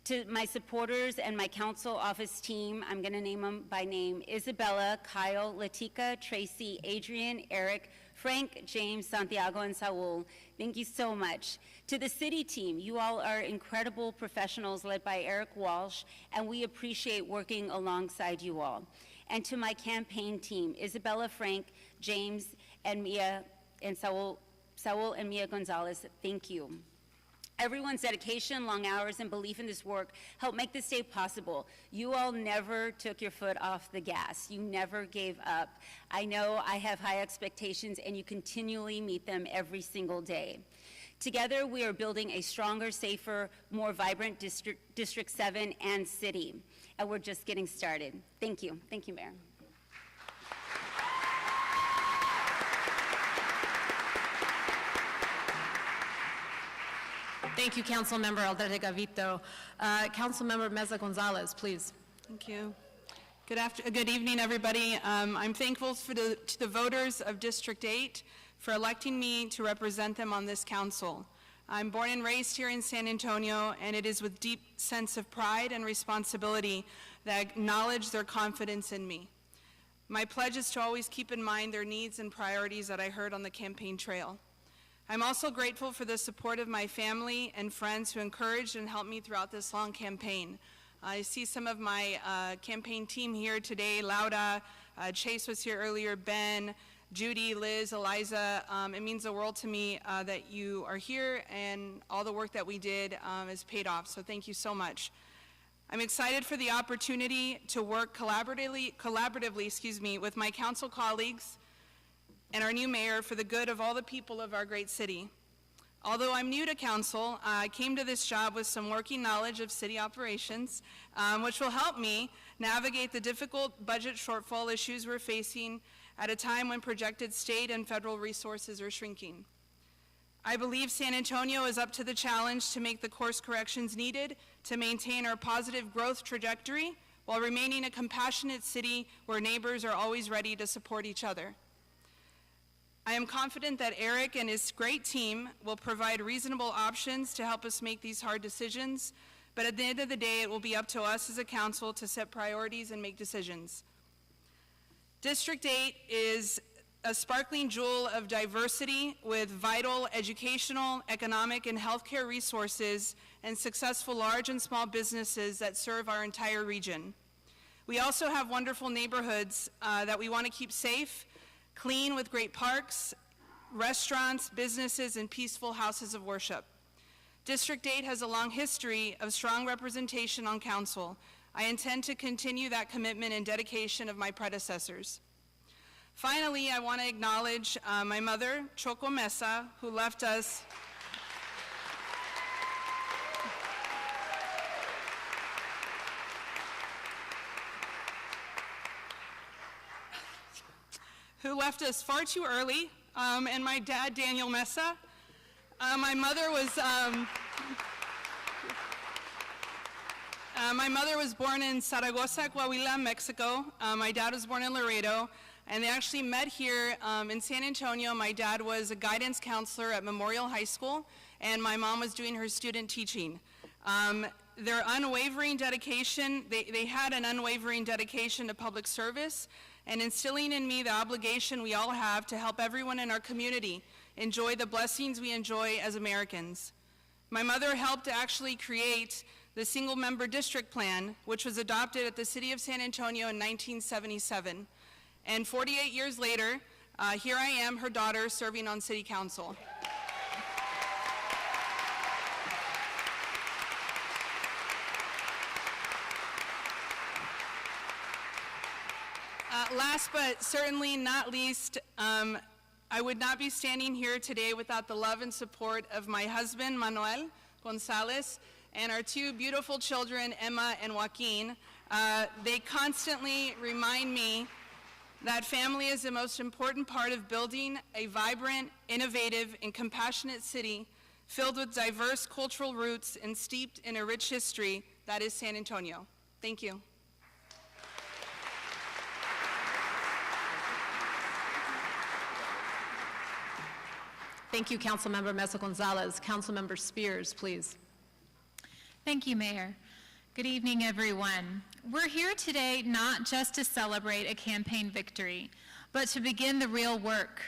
Speaker 13: To my supporters and my council office team, I'm going to name them by name: Isabella, Kyle, Latika, Tracy, Adrian, Eric, Frank, James, Santiago, and Saul. Thank you so much. To the city team, you all are incredible professionals led by Eric Walsh, and we appreciate working alongside you all. And to my campaign team, Isabella, Frank, James, and Mia, and Saul and Mia Gonzalez, thank you. Everyone's dedication, long hours, and belief in this work helped make this day possible. You all never took your foot off the gas. You never gave up. I know I have high expectations, and you continually meet them every single day. Together, we are building a stronger, safer, more vibrant District 7 and city. And we're just getting started. Thank you. Thank you, Mayor.
Speaker 6: Thank you, Councilmember Aldrete Gavito. Councilmember Meza Gonzalez, please.
Speaker 14: Thank you. Good evening, everybody. I'm thankful to the voters of District 8 for electing me to represent them on this council. I'm born and raised here in San Antonio, and it is with deep sense of pride and responsibility that I acknowledge their confidence in me. My pledge is to always keep in mind their needs and priorities that I heard on the campaign trail. I'm also grateful for the support of my family and friends who encouraged and helped me throughout this long campaign. I see some of my campaign team here today. Laura, Chase was here earlier, Ben, Judy, Liz, Eliza. It means the world to me that you are here, and all the work that we did is paid off, so thank you so much. I'm excited for the opportunity to work collaboratively with my council colleagues and our new mayor for the good of all the people of our great city. Although I'm new to council, I came to this job with some working knowledge of city operations, which will help me navigate the difficult budget shortfall issues we're facing at a time when projected state and federal resources are shrinking. I believe San Antonio is up to the challenge to make the course corrections needed to maintain our positive growth trajectory while remaining a compassionate city where neighbors are always ready to support each other. I am confident that Eric and his great team will provide reasonable options to help us make these hard decisions, but at the end of the day, it will be up to us as a council to set priorities and make decisions. District 8 is a sparkling jewel of diversity with vital educational, economic, and healthcare resources and successful large and small businesses that serve our entire region. We also have wonderful neighborhoods that we want to keep safe, clean, with great parks, restaurants, businesses, and peaceful houses of worship. District 8 has a long history of strong representation on council. I intend to continue that commitment and dedication of my predecessors. Finally, I want to acknowledge my mother, Choco Mesa, who left us far too early, and my dad, Daniel Mesa. My mother was born in Zaragoza, Coahuila, Mexico. My dad was born in Laredo, and they actually met here in San Antonio. My dad was a guidance counselor at Memorial High School, and my mom was doing her student teaching. Their unwavering dedication, they had an unwavering dedication to public service, and instilling in me the obligation we all have to help everyone in our community enjoy the blessings we enjoy as Americans. My mother helped to actually create the single-member district plan, which was adopted at the City of San Antonio in 1977. And 48 years later, here I am, her daughter, serving on City Council. Last but certainly not least, I would not be standing here today without the love and support of my husband, Manuel Gonzalez, and our two beautiful children, Emma and Joaquin. They constantly remind me that family is the most important part of building a vibrant, innovative, and compassionate city filled with diverse cultural roots and steeped in a rich history that is San Antonio. Thank you.
Speaker 6: Thank you, Councilmember Mesa Gonzalez. Councilmember Spears, please.
Speaker 15: Thank you, Mayor. Good evening, everyone. We're here today not just to celebrate a campaign victory, but to begin the real work.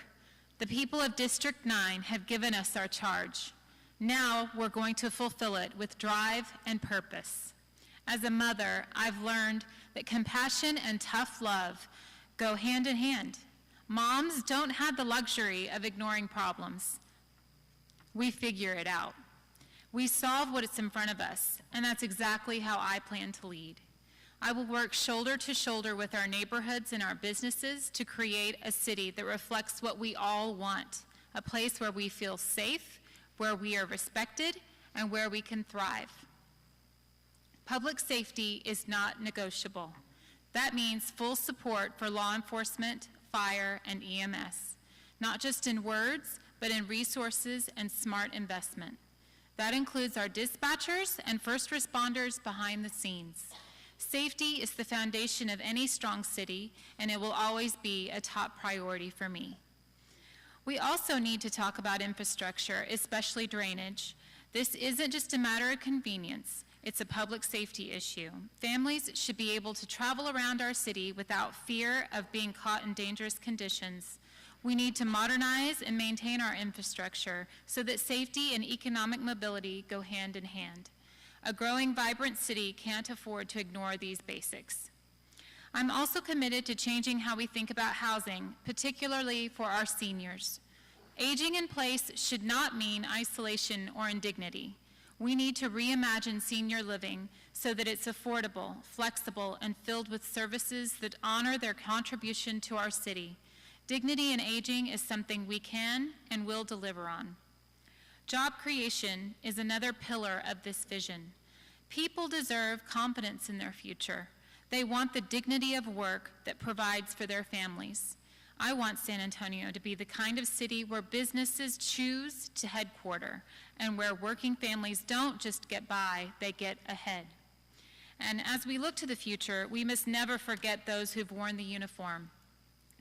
Speaker 15: The people of District 9 have given us our charge. Now we're going to fulfill it with drive and purpose. As a mother, I've learned that compassion and tough love go hand in hand. Moms don't have the luxury of ignoring problems. We figure it out. We solve what is in front of us, and that's exactly how I plan to lead. I will work shoulder to shoulder with our neighborhoods and our businesses to create a city that reflects what we all want, a place where we feel safe, where we are respected, and where we can thrive. Public safety is not negotiable. That means full support for law enforcement, fire, and EMS, not just in words, but in resources and smart investment. That includes our dispatchers and first responders behind the scenes. Safety is the foundation of any strong city, and it will always be a top priority for me. We also need to talk about infrastructure, especially drainage. This isn't just a matter of convenience. It's a public safety issue. Families should be able to travel around our city without fear of being caught in dangerous conditions. We need to modernize and maintain our infrastructure so that safety and economic mobility go hand in hand. A growing, vibrant city can't afford to ignore these basics. I'm also committed to changing how we think about housing, particularly for our seniors. Aging in place should not mean isolation or indignity. We need to reimagine senior living so that it's affordable, flexible, and filled with services that honor their contribution to our city. Dignity in aging is something we can and will deliver on. Job creation is another pillar of this vision. People deserve confidence in their future. They want the dignity of work that provides for their families. I want San Antonio to be the kind of city where businesses choose to headquarter and where working families don't just get by, they get ahead. And as we look to the future, we must never forget those who've worn the uniform.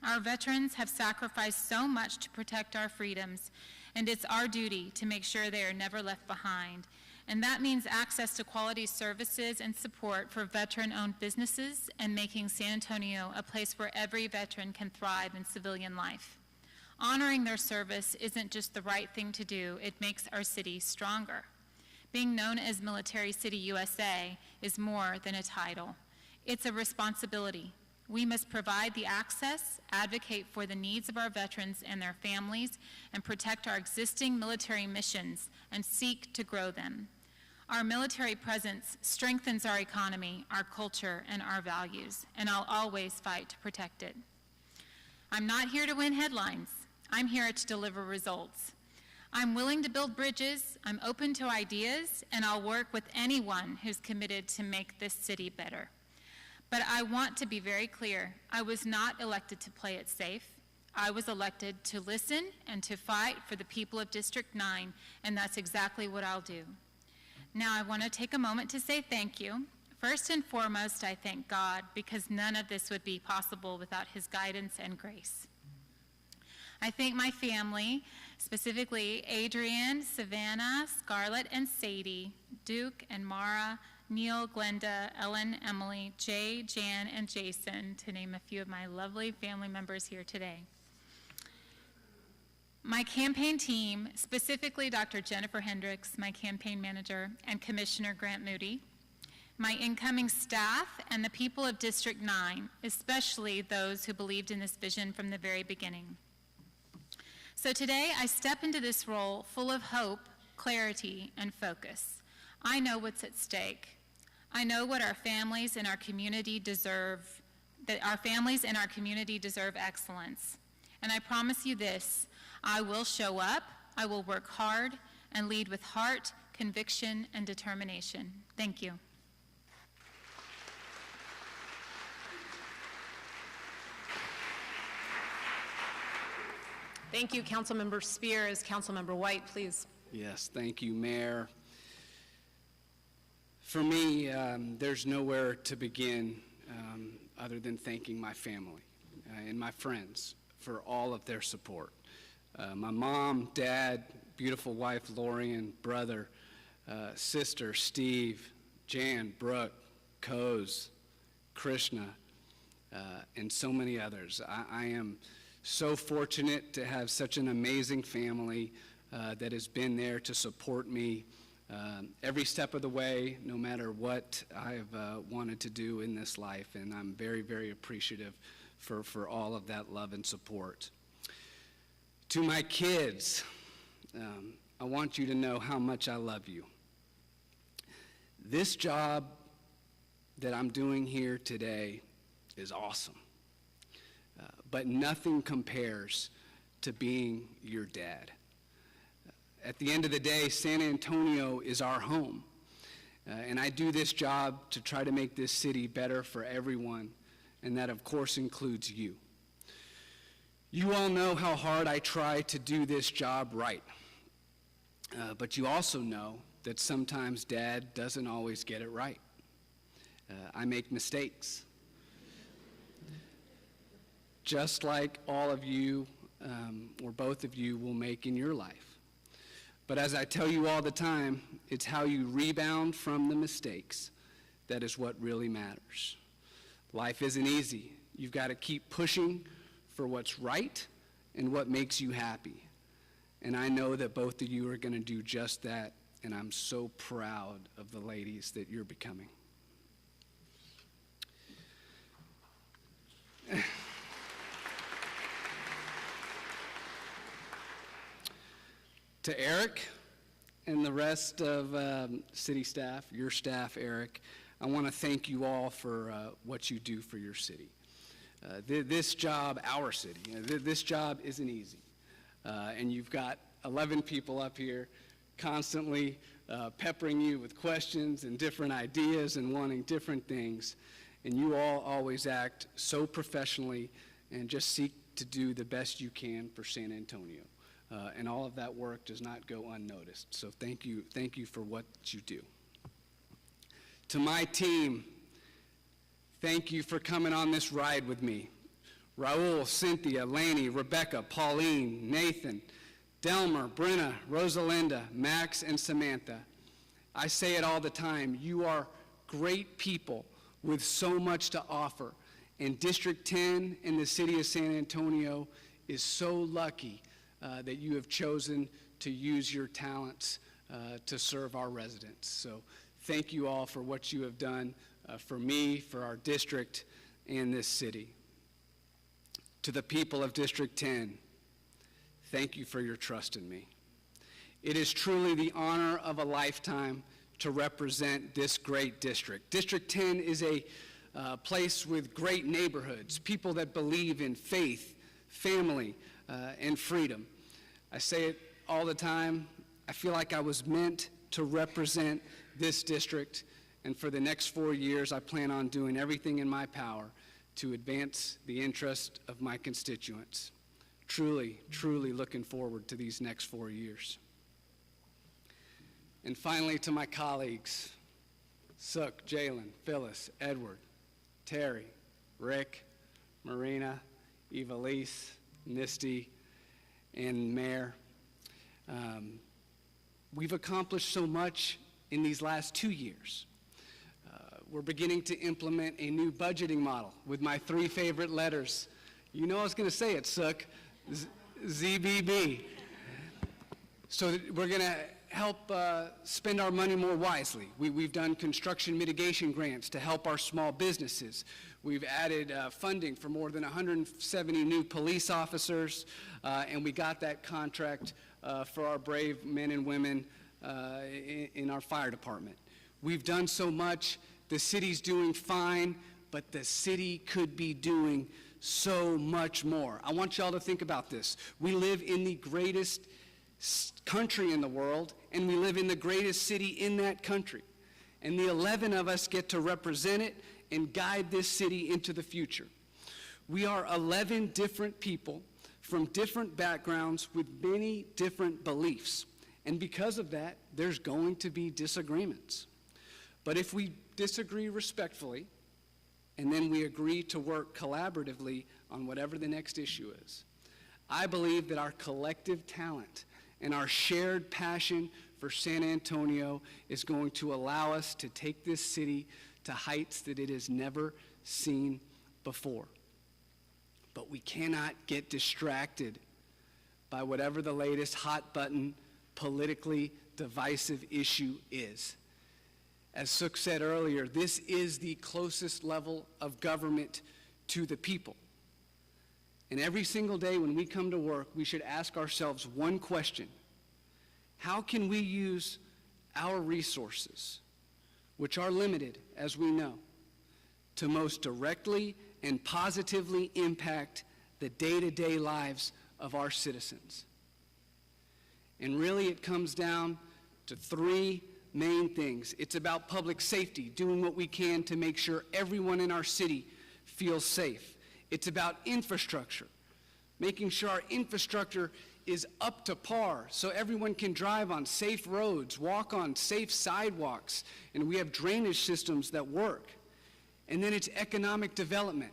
Speaker 15: Our veterans have sacrificed so much to protect our freedoms, and it's our duty to make sure they are never left behind. And that means access to quality services and support for veteran-owned businesses and making San Antonio a place where every veteran can thrive in civilian life. Honoring their service isn't just the right thing to do, it makes our city stronger. Being known as Military City USA is more than a title. It's a responsibility. We must provide the access, advocate for the needs of our veterans and their families, and protect our existing military missions and seek to grow them. Our military presence strengthens our economy, our culture, and our values, and I'll always fight to protect it. I'm not here to win headlines. I'm here to deliver results. I'm willing to build bridges, I'm open to ideas, and I'll work with anyone who's committed to make this city better. But I want to be very clear, I was not elected to play it safe. I was elected to listen and to fight for the people of District 9, and that's exactly what I'll do. Now I want to take a moment to say thank you. First and foremost, I thank God because none of this would be possible without his guidance and grace. I thank my family, specifically Adrian, Savannah, Scarlett, and Sadie, Duke and Mara, Neil, Glenda, Ellen, Emily, Jay, Jan, and Jason, to name a few of my lovely family members here today. My campaign team, specifically Dr. Jennifer Hendricks, my campaign manager, and Commissioner Grant Moody, my incoming staff, and the people of District 9, especially those who believed in this vision from the very beginning. So today, I step into this role full of hope, clarity, and focus. I know what's at stake. I know what our families and our community deserve, that our families and our community deserve excellence. And I promise you this, I will show up, I will work hard, and lead with heart, conviction, and determination. Thank you.
Speaker 6: Thank you, Councilmember Spears. Councilmember White, please.
Speaker 16: Yes, thank you, Mayor. For me, there's nowhere to begin other than thanking my family and my friends for all of their support. My mom, dad, beautiful wife, Lorian, brother, sister, Steve, Jan, Brooke, Coz, Krishna, and so many others. I am so fortunate to have such an amazing family that has been there to support me every step of the way, no matter what I've wanted to do in this life, and I'm very, very appreciative for all of that love and support. To my kids, I want you to know how much I love you. This job that I'm doing here today is awesome, but nothing compares to being your dad. At the end of the day, San Antonio is our home, and I do this job to try to make this city better for everyone, and that of course includes you. You all know how hard I try to do this job right, but you also know that sometimes Dad doesn't always get it right. I make mistakes, just like all of you or both of you will make in your life. But as I tell you all the time, it's how you rebound from the mistakes that is what really matters. Life isn't easy. You've got to keep pushing for what's right and what makes you happy. And I know that both of you are going to do just that, and I'm so proud of the ladies that you're becoming. To Eric and the rest of city staff, your staff, Eric, I want to thank you all for what you do for your city. This job, our city, this job isn't easy. And you've got 11 people up here constantly peppering you with questions and different ideas and wanting different things. And you all always act so professionally and just seek to do the best you can for San Antonio. And all of that work does not go unnoticed. So thank you for what you do. To my team, thank you for coming on this ride with me. Raul, Cynthia, Laney, Rebecca, Pauline, Nathan, Delmer, Brenna, Rosalinda, Max, and Samantha. I say it all the time, you are great people with so much to offer. And District 10 in the city of San Antonio is so lucky that you have chosen to use your talents to serve our residents. So thank you all for what you have done for me, for our district, and this city. To the people of District 10, thank you for your trust in me. It is truly the honor of a lifetime to represent this great district. District 10 is a place with great neighborhoods, people that believe in faith, family, and freedom. I say it all the time, I feel like I was meant to represent this district, and for the next 4 years, I plan on doing everything in my power to advance the interest of my constituents. Truly, truly looking forward to these next 4 years. And finally, to my colleagues, Sook, Jalen, Phyllis, Edward, Terry, Rick, Marina, Evalise, Misty, and Mayor. We've accomplished so much in these last 2 years. We're beginning to implement a new budgeting model with my 3 favorite letters. You know I was going to say it, Sook. ZBB. So that we're going to help spend our money more wisely. We've done construction mitigation grants to help our small businesses. We've added funding for more than 170 new police officers, and we got that contract for our brave men and women in our fire department. We've done so much. The city's doing fine, but the city could be doing so much more. I want y'all to think about this. We live in the greatest country in the world, and we live in the greatest city in that country. And the 11 of us get to represent it and guide this city into the future. We are 11 different people from different backgrounds with many different beliefs. And because of that, there's going to be disagreements. But if we disagree respectfully, and then we agree to work collaboratively on whatever the next issue is, I believe that our collective talent and our shared passion for San Antonio is going to allow us to take this city to heights that it has never seen before. But we cannot get distracted by whatever the latest hot button, politically divisive issue is. As Sook said earlier, this is the closest level of government to the people. And every single day when we come to work, we should ask ourselves one question: how can we use our resources which are limited, as we know, to most directly and positively impact the day-to-day lives of our citizens. And really it comes down to three main things. It's about public safety, doing what we can to make sure everyone in our city feels safe. It's about infrastructure, making sure our infrastructure is up to par so everyone can drive on safe roads, walk on safe sidewalks, and we have drainage systems that work. And then it's economic development.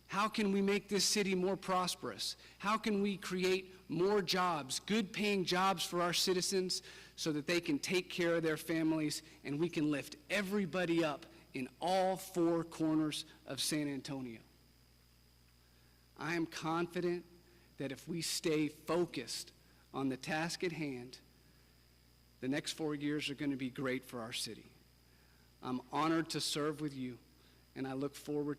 Speaker 16: How can we make this city more prosperous? How can we create more jobs, good-paying jobs for our citizens so that they can take care of their families and we can lift everybody up in all four corners of San Antonio? I am confident that if we stay focused on the task at hand, the next 4 years are going to be great for our city. I'm honored to serve with you, and I look forward to